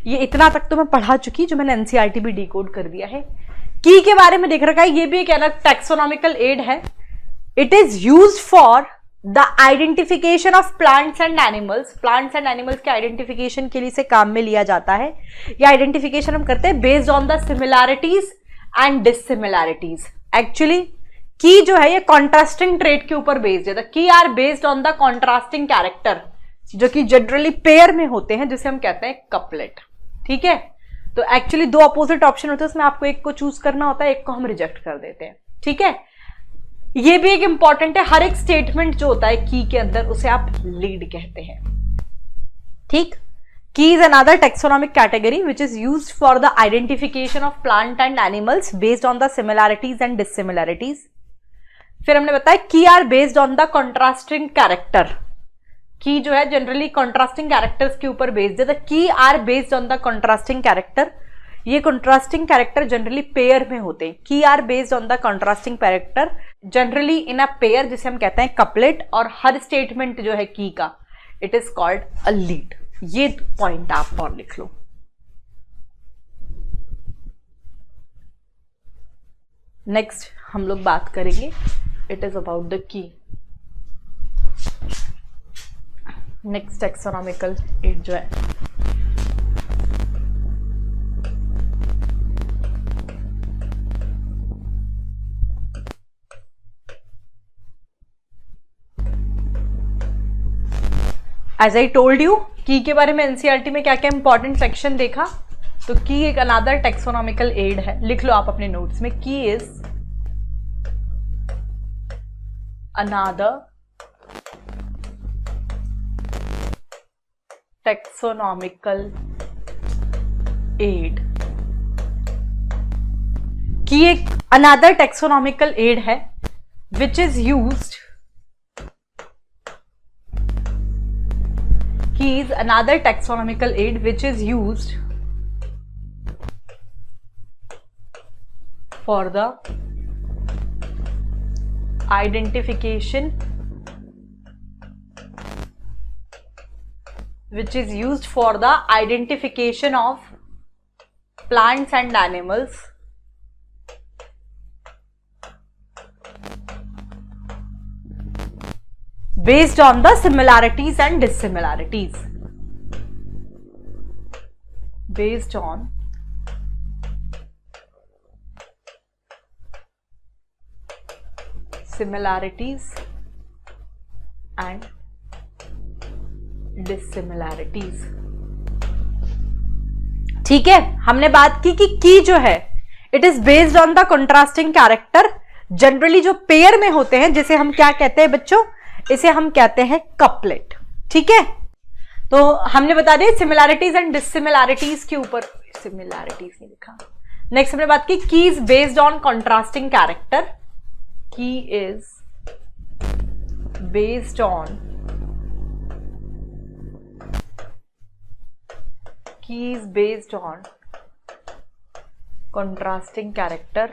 ये इतना तक तो मैं पढ़ा चुकी, जो मैंने एनसीईआरटी भी डिकोड कर दिया है। की के बारे में देख रखा है, ये भी एक अलग टैक्सोनॉमिकल एड है। It is used for the identification of plants and animals. Plants and animals के आइडेंटिफिकेशन के लिए से काम में लिया जाता है। ये आइडेंटिफिकेशन हम करते हैं based on the similarities and dissimilarities. Actually की जो है ये कॉन्ट्रास्टिंग ट्रेट के ऊपर बेस्ड है। The key are based on the contrasting character, जो कि जनरली पेयर में होते हैं, जिसे हम कहते हैं कपलेट, ठीक है। तो एक्चुअली दो अपोजिट ऑप्शन होते हैं, उसमें आपको एक को चूज करना होता है, एक को हम रिजेक्ट कर देते हैं, ठीक है। ये भी एक इंपॉर्टेंट है, हर एक स्टेटमेंट जो होता है की के अंदर उसे आप लीड कहते हैं, ठीक। Key is another taxonomic category which is used for the identification of plant and animals based on the similarities and dissimilarities. फिर हमने बताया की are based on the contrasting character. Key जो है जनरली कॉन्ट्रास्टिंग कैरेक्टर्स के ऊपर based है। The key are based on the contrasting character. ये कॉन्ट्रास्टिंग कैरेक्टर जनरली पेयर में होते हैं। Key are based on the contrasting character generally in a pair, जिसे हम कहते हैं कपलेट, और हर स्टेटमेंट जो है की का it is called a lead. ये पॉइंट आप और लिख लो। नेक्स्ट हम लोग बात करेंगे, it is about the key. Next taxonomical aid जो है एज आई टोल्ड यू, की के बारे में एनसीईआरटी में क्या क्या इंपॉर्टेंट सेक्शन देखा, तो की एक अनदर टैक्सोनॉमिकल एड है। लिख लो आप अपने नोट्स में, की इज अनदर टैक्सोनॉमिकल एड। की एक अनदर टैक्सोनॉमिकल एड है which is used, key is another taxonomical aid which is used for the identification, which is used for the identification of plants and animals based on the similarities and dissimilarities. Based on similarities and dissimilarities. ठीक है, हमने बात की कि की जो है it is based on the contrasting character. Generally जो पेयर में होते हैं जिसे हम क्या कहते हैं बच्चों, इसे हम कहते हैं कपलेट. ठीक है, तो हमने बता दिया सिमिलैरिटीज एंड डिसिमिलैरिटीज के ऊपर. सिमिलैरिटीज नहीं लिखा. नेक्स्ट हमने बात की key is based on contrasting character. Key is based on contrasting character.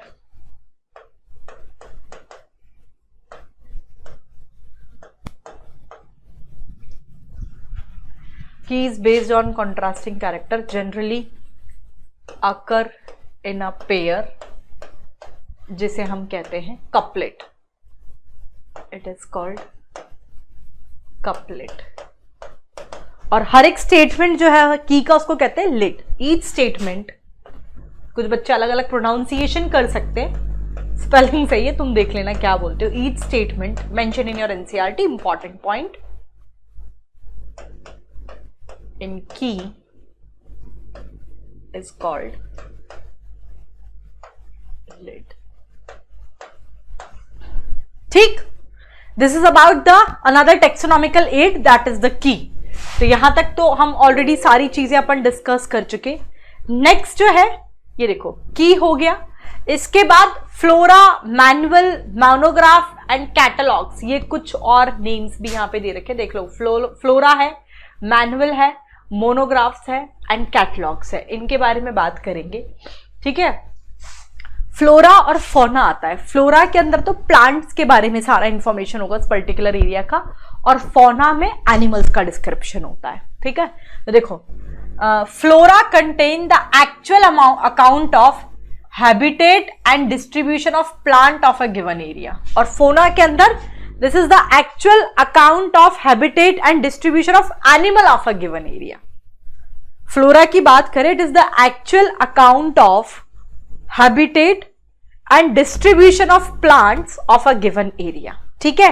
Key is based on contrasting character, generally occur in a pair, जिसे हम कहते हैं couplet. It is called couplet. और हर एक स्टेटमेंट जो है की का उसको कहते हैं लिट. ईच स्टेटमेंट, कुछ बच्चे अलग अलग प्रोनाउंसिएशन कर सकते हैं, स्पेलिंग सही है, तुम देख लेना क्या बोलते हो. Each statement mention in your NCERT. Important point, in key is called lit. ठीक, this is about the another taxonomical aid, that is the key. तो यहां तक तो हम ऑलरेडी सारी चीजें अपन डिस्कस कर चुके. नेक्स्ट जो है ये देखो, की हो गया. इसके बाद flora, manual, monograph and catalogues. ये कुछ और नेम्स भी यहां पे दे रखे, देख लो. फ्लोरा है, मैनुअल है, मोनोग्राफ्स है एंड कैटलॉग्स है. इनके बारे में बात करेंगे. ठीक है, फ्लोरा और फौना आता है. फ्लोरा के अंदर तो प्लांट्स के बारे में सारा इंफॉर्मेशन होगा इस पर्टिकुलर एरिया का, और फौना में एनिमल्स का डिस्क्रिप्शन होता है. ठीक है, तो देखो, flora contain the actual account of habitat and distribution of plant of a given area. और फोना के अंदर this is the actual account of habitat and distribution of animal of a given area. Flora की बात करें, it is the actual account of habitat and distribution of plants of a given area. ठीक है,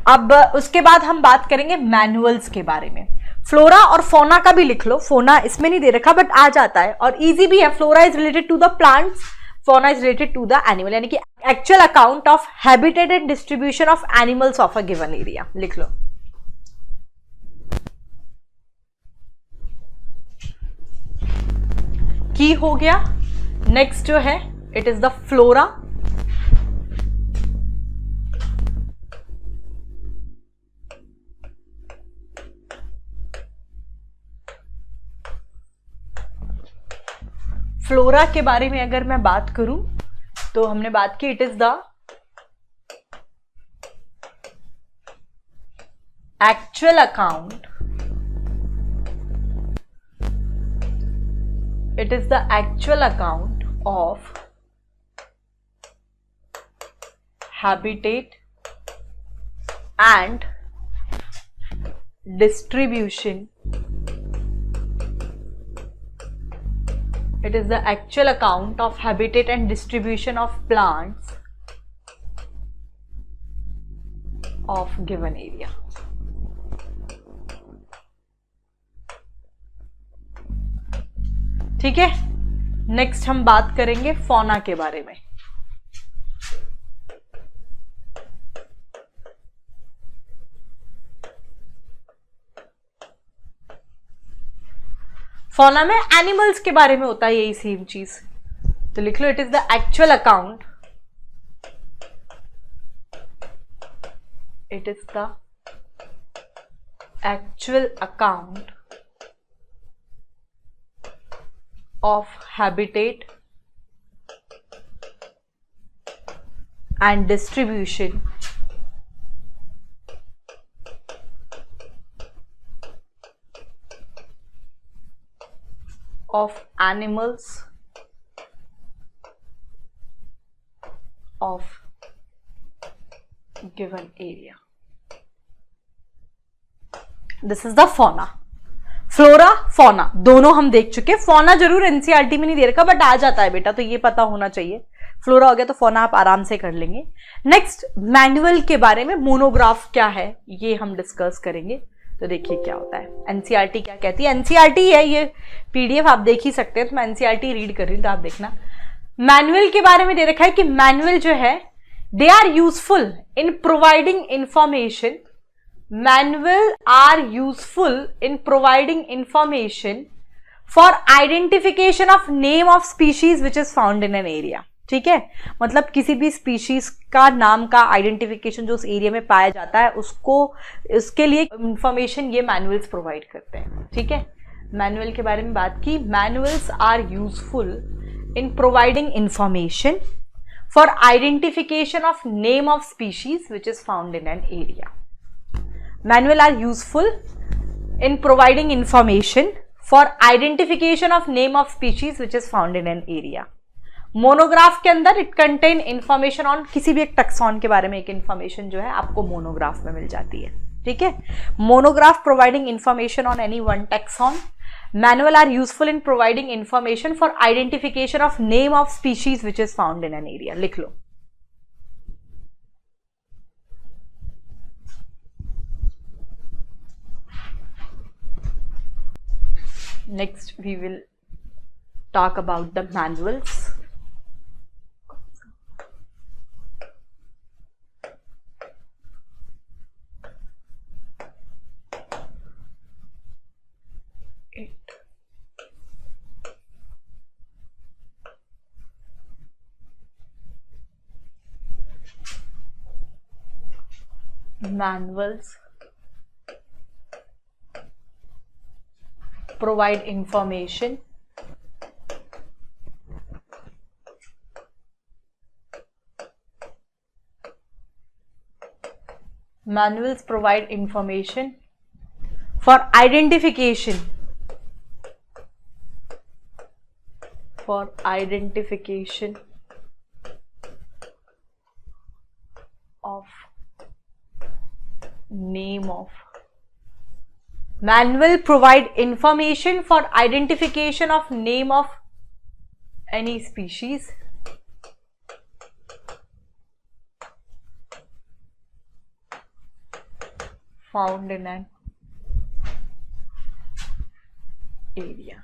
अब उसके बाद हम बात करेंगे मैनुअल्स के बारे में. फ्लोरा और फौना का भी लिख लो. फोना इसमें नहीं दे रखा बट आ जाता है और इजी भी है. Flora is related to the plants, fauna is related to the animal, यानी कि actual account of habitat and distribution of animals of a given area. लिख लो. की हो गया. नेक्स्ट जो है it is the flora. Flora के बारे में अगर मैं बात करूं तो हमने बात की, it is the actual account, it is the actual account of habitat and distribution. It is the actual account of habitat and distribution of plants of given area. ठीक है, नेक्स्ट हम बात करेंगे फौना के बारे में. फौना में animals के बारे में होता है यही सेम चीज. तो लिख लो, it is the actual account, it is the actual account of habitat and distribution of animals of given area. This is the fauna. Flora fauna दोनों हम देख चुके। फौना जरूर एनसीईआरटी में नहीं दे रखा, बट आ जाता है बेटा, तो ये पता होना चाहिए। फ्लोरा हो गया तो फौना आप आराम से कर लेंगे। नेक्स्ट मैनुअल के बारे में, मोनोग्राफ क्या है ये हम डिस्कस करेंगे। तो देखिए क्या होता है, एनसीईआरटी क्या कहती है। एनसीईआरटी है ये, पीडीएफ आप देख ही सकते हैं, तो मैं एनसीईआरटी रीड कर रही हूं, तो आप देखना। मैनुअल के बारे में दे रखा है कि मैनुअल जो है, they are useful in providing information. Manual are useful in providing information for identification of name of species which is found in an area. ठीक है, मतलब किसी भी स्पीशीज का नाम का आइडेंटिफिकेशन जो उस एरिया में पाया जाता है, उसको इसके लिए इंफॉर्मेशन ये मैनुअल्स प्रोवाइड करते हैं। ठीक है, मैनुअल के बारे में बात की। Manuals are useful in providing information for identification of name of species which is found in an area. Manual are useful in providing information for identification of name of species which is found in an area. Monograph के अंदर it contain information on, किसी भी एक taxon के बारे में एक information जो है आपको मोनोग्राफ में मिल जाती है। ठीक है, monograph providing information on any one taxon. Manual are useful in providing information for identification of name of species which is found in an area. लिख लो। Next we will talk about the manuals. Manuals provide information for identification of name of. Manual provide information for identification of name of any species found in an area.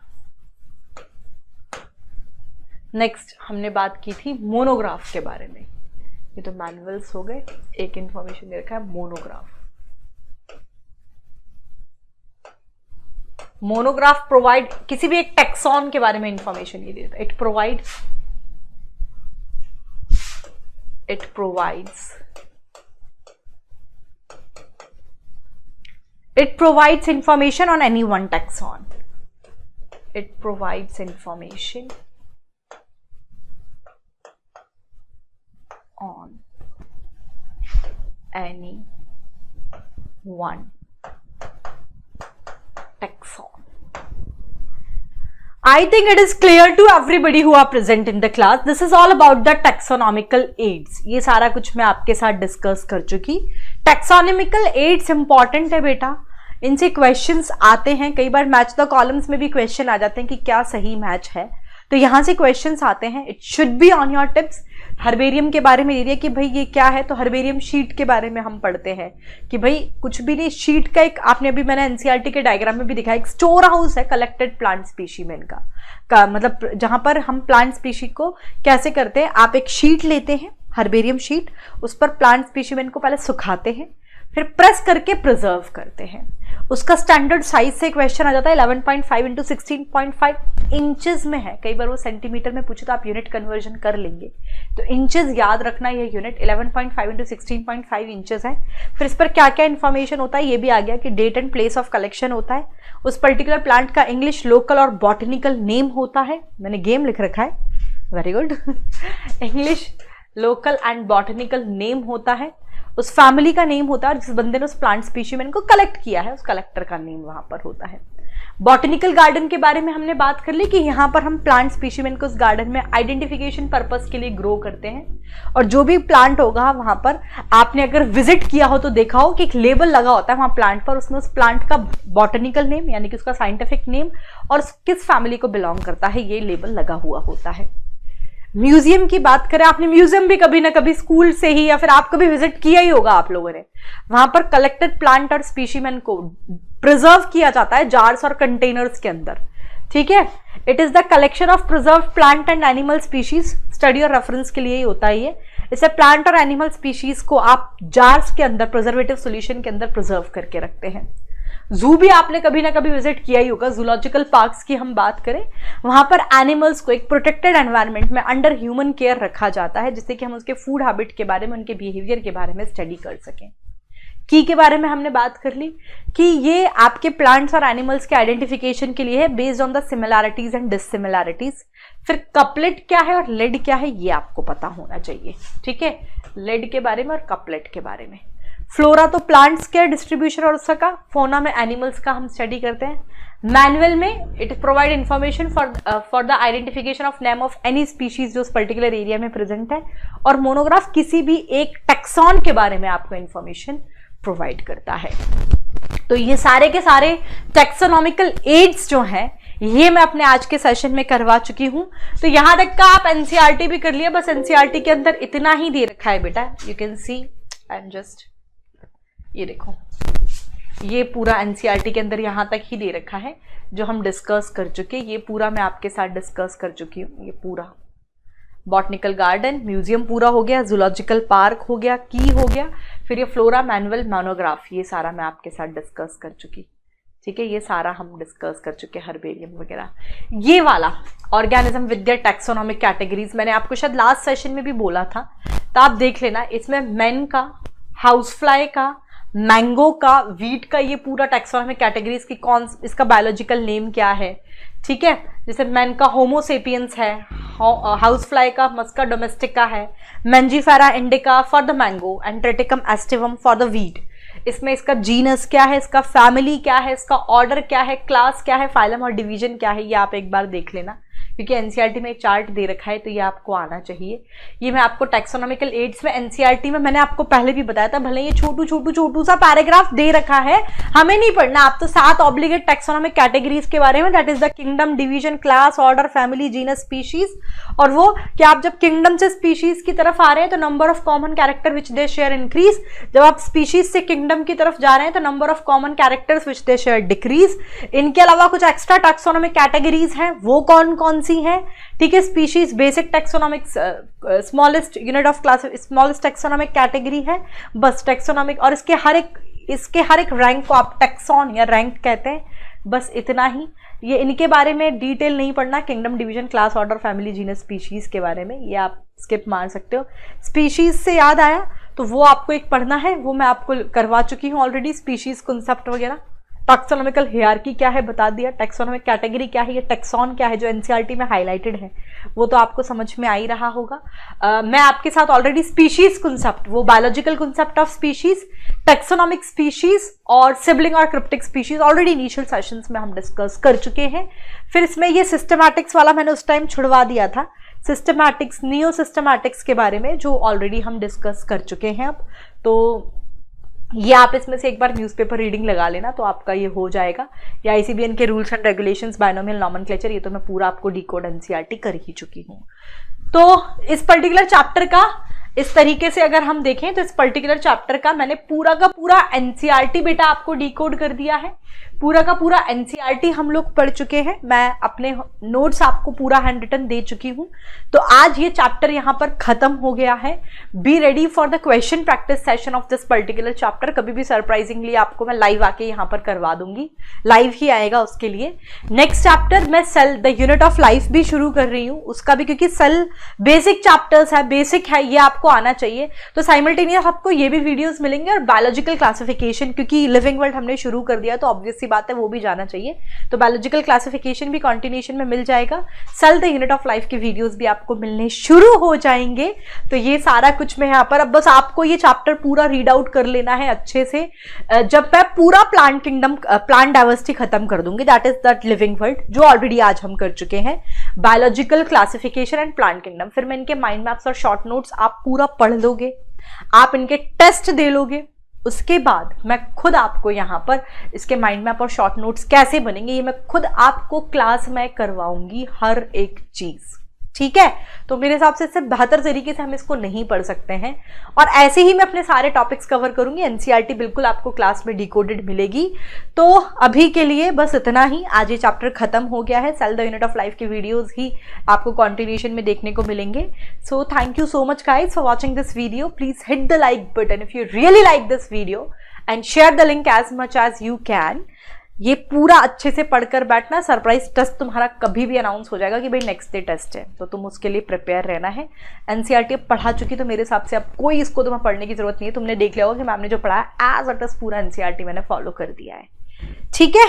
Next हमने बात की थी monograph के बारे में। ये तो manuals हो गए, एक इंफॉर्मेशन दे रखा है मोनोग्राफ। मोनोग्राफ प्रोवाइड, किसी भी एक टैक्सॉन के बारे में इंफॉर्मेशन ये देता है। It provides information on any one taxon. It provides information on any one taxon. I think it is clear to everybody who are present in the class. This is all about the taxonomical aids. ये सारा कुछ मैं आपके साथ discuss कर चुकी। Taxonomical aids important है बेटा, इनसे क्वेश्चंस आते हैं। कई बार मैच द कॉलम्स में भी क्वेश्चन आ जाते हैं कि क्या सही मैच है, तो यहां से क्वेश्चंस आते हैं। It should be on your tips. Herbarium के बारे में दे दिया कि भाई ये क्या है, तो हर्बेरियम शीट के बारे में हम पढ़ते हैं कि भाई कुछ भी नहीं, शीट का एक, आपने अभी मैंने एनसीईआरटी के डायग्राम में भी दिखाया, एक स्टोर हाउस है कलेक्टेड प्लांट स्पीशीमेन का मतलब जहां पर हम प्लांट स्पीशी को कैसे करते हैं, आप एक शीट लेते हैं, हर्बेरियम शीट, उस पर प्लांट स्पीशीमेन को पहले सुखाते हैं, फिर प्रेस करके प्रिजर्व करते हैं। उसका स्टैंडर्ड साइज से क्वेश्चन आ जाता है 11.5 इंटू 16.5 इंचेस में है। कई बार वो सेंटीमीटर में पूछे तो आप यूनिट कन्वर्जन कर लेंगे, तो इंचेस याद रखना। ये यूनिट 11.5 इंटू 16.5 इंचेस है। फिर इस पर क्या क्या इन्फॉर्मेशन होता है ये भी आ गया कि date and place of collection होता है, उस पर्टिकुलर प्लांट का इंग्लिश, लोकल और बॉटनिकल नेम होता है। मैंने गेम लिख रखा है, very good. English, local and botanical name होता है, उस फैमिली का नेम होता है, और जिस बंदे ने उस प्लांट स्पीशीमेन को कलेक्ट किया है उस कलेक्टर का नेम वहां पर होता है। बॉटनिकल गार्डन के बारे में हमने बात कर ली कि यहाँ पर हम प्लांट स्पीशीमेन को उस गार्डन में आइडेंटिफिकेशन पर्पस के लिए ग्रो करते हैं, और जो भी प्लांट होगा वहां पर आपने अगर विजिट किया हो तो देखा हो कि एक लेबल लगा होता है वहां प्लांट पर, उसमें उस प्लांट का बॉटनिकल नेम यानी कि उसका साइंटिफिक नेम और किस फैमिली को बिलोंग करता है ये लेबल लगा हुआ होता है। म्यूजियम की बात करें, आपने म्यूजियम भी कभी ना कभी स्कूल से ही या फिर आप कभी विजिट किया ही होगा आप लोगों ने। वहां पर कलेक्टेड प्लांट और स्पीशीमेन को प्रिजर्व किया जाता है जार्स और कंटेनर्स के अंदर, ठीक है। It is the collection of preserve plant and animal species, study और रेफरेंस के लिए ही होता है ये। इसे प्लांट और एनिमल स्पीशीज को आप जार्स के अंदर प्रिजर्वेटिव सॉल्यूशन के अंदर प्रिजर्व करके रखते हैं। जू भी आपने कभी ना कभी विजिट किया ही होगा। जूलॉजिकल पार्क्स की हम बात करें, वहां पर एनिमल्स को एक प्रोटेक्टेड एनवायरनमेंट में अंडर ह्यूमन केयर रखा जाता है, जिससे कि हम उसके फूड हैबिट के बारे में, उनके बिहेवियर के बारे में स्टडी कर सकें। की के बारे में हमने बात कर ली कि ये आपके प्लांट्स और एनिमल्स के आइडेंटिफिकेशन के लिए है based on the similarities and dissimilarities. फिर कपलेट क्या है और लेड क्या है ये आपको पता होना चाहिए, ठीक है, लेड के बारे में और कपलेट के बारे में। फ्लोरा तो प्लांट्स के डिस्ट्रीब्यूशन और उसका, फोना में एनिमल्स का हम स्टडी करते हैं। मैनुअल में it provide information for the identification of name of any species जो उस पर्टिकुलर एरिया में प्रेजेंट है। और मोनोग्राफ किसी भी एक टेक्सॉन के बारे में आपको इंफॉर्मेशन प्रोवाइड करता है। तो ये सारे के सारे टेक्सोनॉमिकल एड्स जो हैं ये मैं अपने आज के सेशन में करवा चुकी हूं। तो यहां तक का आप एनसीईआरटी भी कर लिया, बस एनसीईआरटी के अंदर इतना ही दे रखा है बेटा। You can see I am just, ये देखो ये पूरा एनसीईआरटी के अंदर यहां तक ही दे रखा है जो हम डिस्कस कर चुके। ये पूरा मैं आपके साथ डिस्कस कर चुकी हूँ। ये पूरा बॉटनिकल गार्डन, म्यूजियम पूरा हो गया, जूलॉजिकल पार्क हो गया, की हो गया, फिर ये फ्लोरा, मैनुअल, मोनोग्राफ, ये सारा मैं आपके साथ डिस्कस कर चुकी, ठीक है। ये सारा हम डिस्कस कर चुके, हर्बेरियम वगैरह। ये वाला organism with their taxonomic categories मैंने आपको शायद लास्ट सेशन में भी बोला था, तो आप देख लेना। इसमें मैन का, हाउस फ्लाई का, मैंगो का, वीट का, ये पूरा टैक्सोनॉमिक कैटेगरीज की कौन, इसका बायोलॉजिकल नेम क्या है, ठीक है। जैसे मैन का होमोसेपियंस है, हाउस फ्लाई का मस्का डोमेस्टिका है, Mangifera indica for the mango and Triticum aestivum for the wheat. इसमें इसका जीनस क्या है, इसका फैमिली क्या है, इसका ऑर्डर क्या है, क्लास क्या है, फाइलम और डिवीजन क्या है, ये आप एक बार देख लेना, क्योंकि एनसीईआरटी में एक चार्ट दे रखा है तो ये आपको आना चाहिए। ये मैं आपको टैक्सोनॉमिकल एड्स में एनसीईआरटी में मैंने आपको पहले भी बताया था, भले ये छोटू सा पैराग्राफ दे रखा है, हमें नहीं पढ़ना। आप तो 7 ऑब्लिगेट टैक्सोनॉमिक कैटेगरीज के बारे में, that is the kingdom, division, class, order, family, genus, species. और वो कि आप जब किंगडम से स्पीशीज की तरफ आ रहे हैं तो number of common character which they share increase, जब आप स्पीशीज से किंगडम की तरफ जा रहे हैं तो number of common characters which they share decrease. इनके अलावा कुछ एक्स्ट्रा टैक्सोनॉमिक कैटेगरीज हैं, वो कौन कौन सी हैं, ठीक है। Species, basic taxonomics, smallest unit of class, smallest taxonomic category है, बस टैक्सोनॉमिक। और इसके हर एक रैंक को आप टैक्सॉन या रैंक कहते हैं, बस इतना ही। ये इनके बारे में डिटेल नहीं पढ़ना, kingdom, division, class, order, family, genus, species के बारे में ये आप स्किप मार सकते हो। स्पीशीज से याद आया तो वो आपको एक पढ़ना है, वो मैं आपको करवा चुकी हूँ ऑलरेडी, स्पीशीज कॉन्सेप्ट वगैरह। टैक्सोनॉमिकल हियरार्की क्या है बता दिया, टैक्सोनॉमिक कैटेगरी क्या है, ये टैक्सॉन क्या है जो एनसीईआरटी में हाईलाइटेड है, वो तो आपको समझ में आ ही रहा होगा। मैं आपके साथ ऑलरेडी स्पीशीज कॉन्सेप्ट, वो biological concept of species, taxonomic species और सिबलिंग और cryptic species already initial sessions में हम डिस्कस कर चुके हैं। फिर इसमें ये सिस्टमैटिक्स वाला मैंने उस टाइम छुड़वा दिया था, सिस्टमैटिक्स, नियो सिस्टमैटिक्स के बारे में, जो ऑलरेडी हम डिस्कस कर चुके हैं। अब तो ये आप इसमें से एक बार न्यूज़पेपर रीडिंग लगा लेना तो आपका ये हो जाएगा, या आईसीबीएन के rules and regulations, binomial nomenclature, ये तो मैं पूरा आपको डिकोड एनसीईआरटी कर ही चुकी हूँ। तो इस पर्टिकुलर चैप्टर का इस तरीके से अगर हम देखें तो इस पर्टिकुलर चैप्टर का मैंने पूरा का पूरा एनसीईआरटी बेटा आपको डिकोड कर दिया है, पूरा का पूरा एनसीईआरटी हम लोग पढ़ चुके हैं। मैं अपने नोट्स आपको पूरा हैंड रिटन दे चुकी हूं। तो आज ये चैप्टर यहां पर खत्म हो गया है। Be ready for the question practice session of this particular chapter. कभी भी सरप्राइजिंगली आपको मैं लाइव आके यहाँ पर करवा दूंगी, लाइव ही आएगा उसके लिए। नेक्स्ट चैप्टर मैं cell the unit of life भी शुरू कर रही हूँ, उसका भी, क्योंकि सेल बेसिक चैप्टर्स है, बेसिक है, ये आपको आना चाहिए। तो साइमल्टेनियस आपको ये भी वीडियोस मिलेंगे, और बायोलॉजिकल क्लासिफिकेशन, क्योंकि लिविंग वर्ल्ड हमने शुरू कर दिया तो ऑब्वियसली सी बात है, वो भी जाना चाहिए। तो बायोलॉजिकल क्लासिफिकेशन भी कॉन्टिन्यूशन में मिल जाएगा। Cell the unit of life के वीडियोस भी आपको मिलने शुरू हो जाएंगे। तो ये सारा कुछ मैं यहाँ पर, अब बस आपको ये चैप्टर पूरा रीड आउट कर लेना है अच्छे से। जब मैं पूरा प्लांट किंगडम, प्लांट डाइवर्सिटी खत्म कर दूंगी, that is that living world, जो ऑलरेडी आज हम कर चुके हैं, biological classification and plant kingdom, फिर मैं इनके माइंड मैप्स और शॉर्ट नोट्स आप पूरा पढ़ लोगे, आप इनके टेस्ट दे लोगे। उसके बाद मैं खुद आपको यहाँ पर इसके माइंड मैप और शॉर्ट नोट्स कैसे बनेंगे, ये मैं खुद आपको क्लास में करवाऊंगी हर एक चीज, ठीक है। तो मेरे हिसाब से इससे बेहतर तरीके से हम इसको नहीं पढ़ सकते हैं। और ऐसे ही मैं अपने सारे टॉपिक्स कवर करूंगी। एनसीईआरटी बिल्कुल आपको क्लास में डिकोडेड मिलेगी। तो अभी के लिए बस इतना ही। आज ये चैप्टर खत्म हो गया है। Cell the unit of life के वीडियोस ही आपको कंटिन्यूएशन में देखने को मिलेंगे। So thank you so much guys for watching this video. Please hit the like button if you really like this video and share the link as much as you can. ये पूरा अच्छे से पढ़कर बैठना। सरप्राइज टेस्ट तुम्हारा कभी भी announce हो जाएगा कि भाई नेक्स्ट डे टेस्ट है, तो तुम उसके लिए प्रिपेयर रहना है। एनसीईआरटी पढ़ा चुकी, तो मेरे हिसाब से अब कोई इसको तुम्हें पढ़ने की जरूरत नहीं है। तुमने देख लिया होगा कि मैम ने जो पढ़ाया एज इट इज पूरा एनसीईआरटी मैंने फॉलो कर दिया है, ठीक है।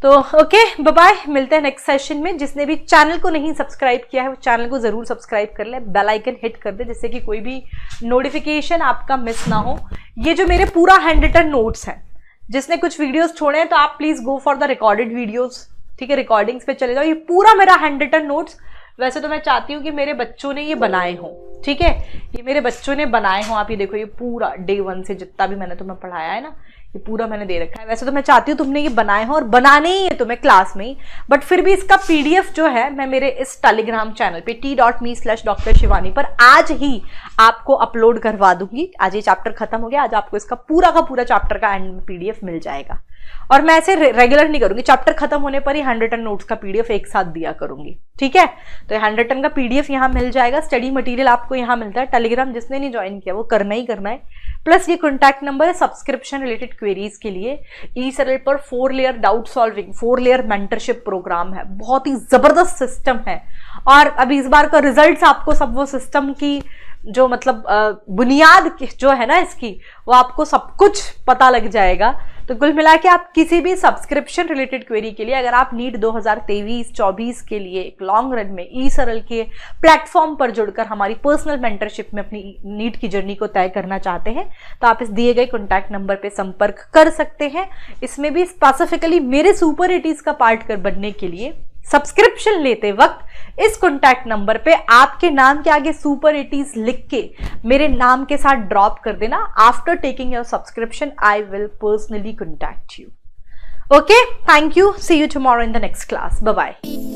तो ओके, बाय बाय, मिलते हैं नेक्स्ट सेशन में। जिसने भी चैनल को नहीं सब्सक्राइब किया है वो चैनल को जरूर सब्सक्राइब कर ले, बेल आइकन हिट कर दे, जिससे कि कोई भी नोटिफिकेशन आपका मिस ना हो। ये जो मेरे पूरा हैंड रिटन नोट्स है, जिसने कुछ वीडियोस छोड़े हैं तो आप please go for the recorded videos, ठीक है, रिकॉर्डिंग्स पे चले जाओ। ये पूरा मेरा हैंड रिटन नोट्स, वैसे तो मैं चाहती हूँ कि मेरे बच्चों ने ये बनाए हों, ठीक है, ये मेरे बच्चों ने बनाए हों। आप ये देखो, ये पूरा डे 1 से जितना भी मैंने तुम्हें पढ़ाया है ना, ये पूरा मैंने दे रखा है। वैसे तो मैं चाहती हूँ तुमने ये बनाए हो, और बनाने ही है तुम्हें क्लास में ही, बट फिर भी इसका पीडीएफ जो है मैं मेरे इस टेलीग्राम चैनल पे t.me/Dr. शिवानी पर आज ही आपको अपलोड करवा दूंगी। आज ये चैप्टर खत्म हो गया, आज आपको इसका पूरा का पूरा चैप्टर का एंड पीडीएफ मिल जाएगा। और मैं ऐसे रेगुलर नहीं करूंगी, चैप्टर खत्म होने पर ही हैंड रिटन नोट्स का पीडीएफ एक साथ दिया करूंगी, ठीक है। तो हैंड रिटन का पीडीएफ यहाँ मिल जाएगा, स्टडी मटेरियल आपको यहाँ मिलता है। टेलीग्राम जिसने नहीं ज्वाइन किया वो करना ही करना है। प्लस ये कॉन्टैक्ट नंबर है सब्सक्रिप्शन रिलेटेड क्वेरीज के लिए। ई-सरल पर 4 layer doubt solving, 4 layer mentorship programme है, बहुत ही जबरदस्त सिस्टम है। और अभी इस बार का रिजल्ट्स आपको सब वो सिस्टम की जो मतलब बुनियाद जो है ना इसकी, वो आपको सब कुछ पता लग जाएगा। तो कुल मिला के आप किसी भी सब्सक्रिप्शन रिलेटेड क्वेरी के लिए, अगर आप नीट 2023-24 के लिए एक लॉन्ग रन में ई-सरल के प्लेटफॉर्म पर जुड़कर हमारी पर्सनल मेंटरशिप में अपनी नीट की जर्नी को तय करना चाहते हैं, तो आप इस दिए गए कॉन्टैक्ट नंबर पे संपर्क कर सकते हैं। इसमें भी स्पेसिफिकली मेरे सुपर 80s का पार्ट बनने के लिए सब्सक्रिप्शन लेते वक्त इस कॉन्टैक्ट नंबर पे आपके नाम के आगे सुपर 80s लिख के मेरे नाम के साथ ड्रॉप कर देना। After taking your subscription I will personally contact you. Okay, thank you, see you tomorrow in the next class, bye bye.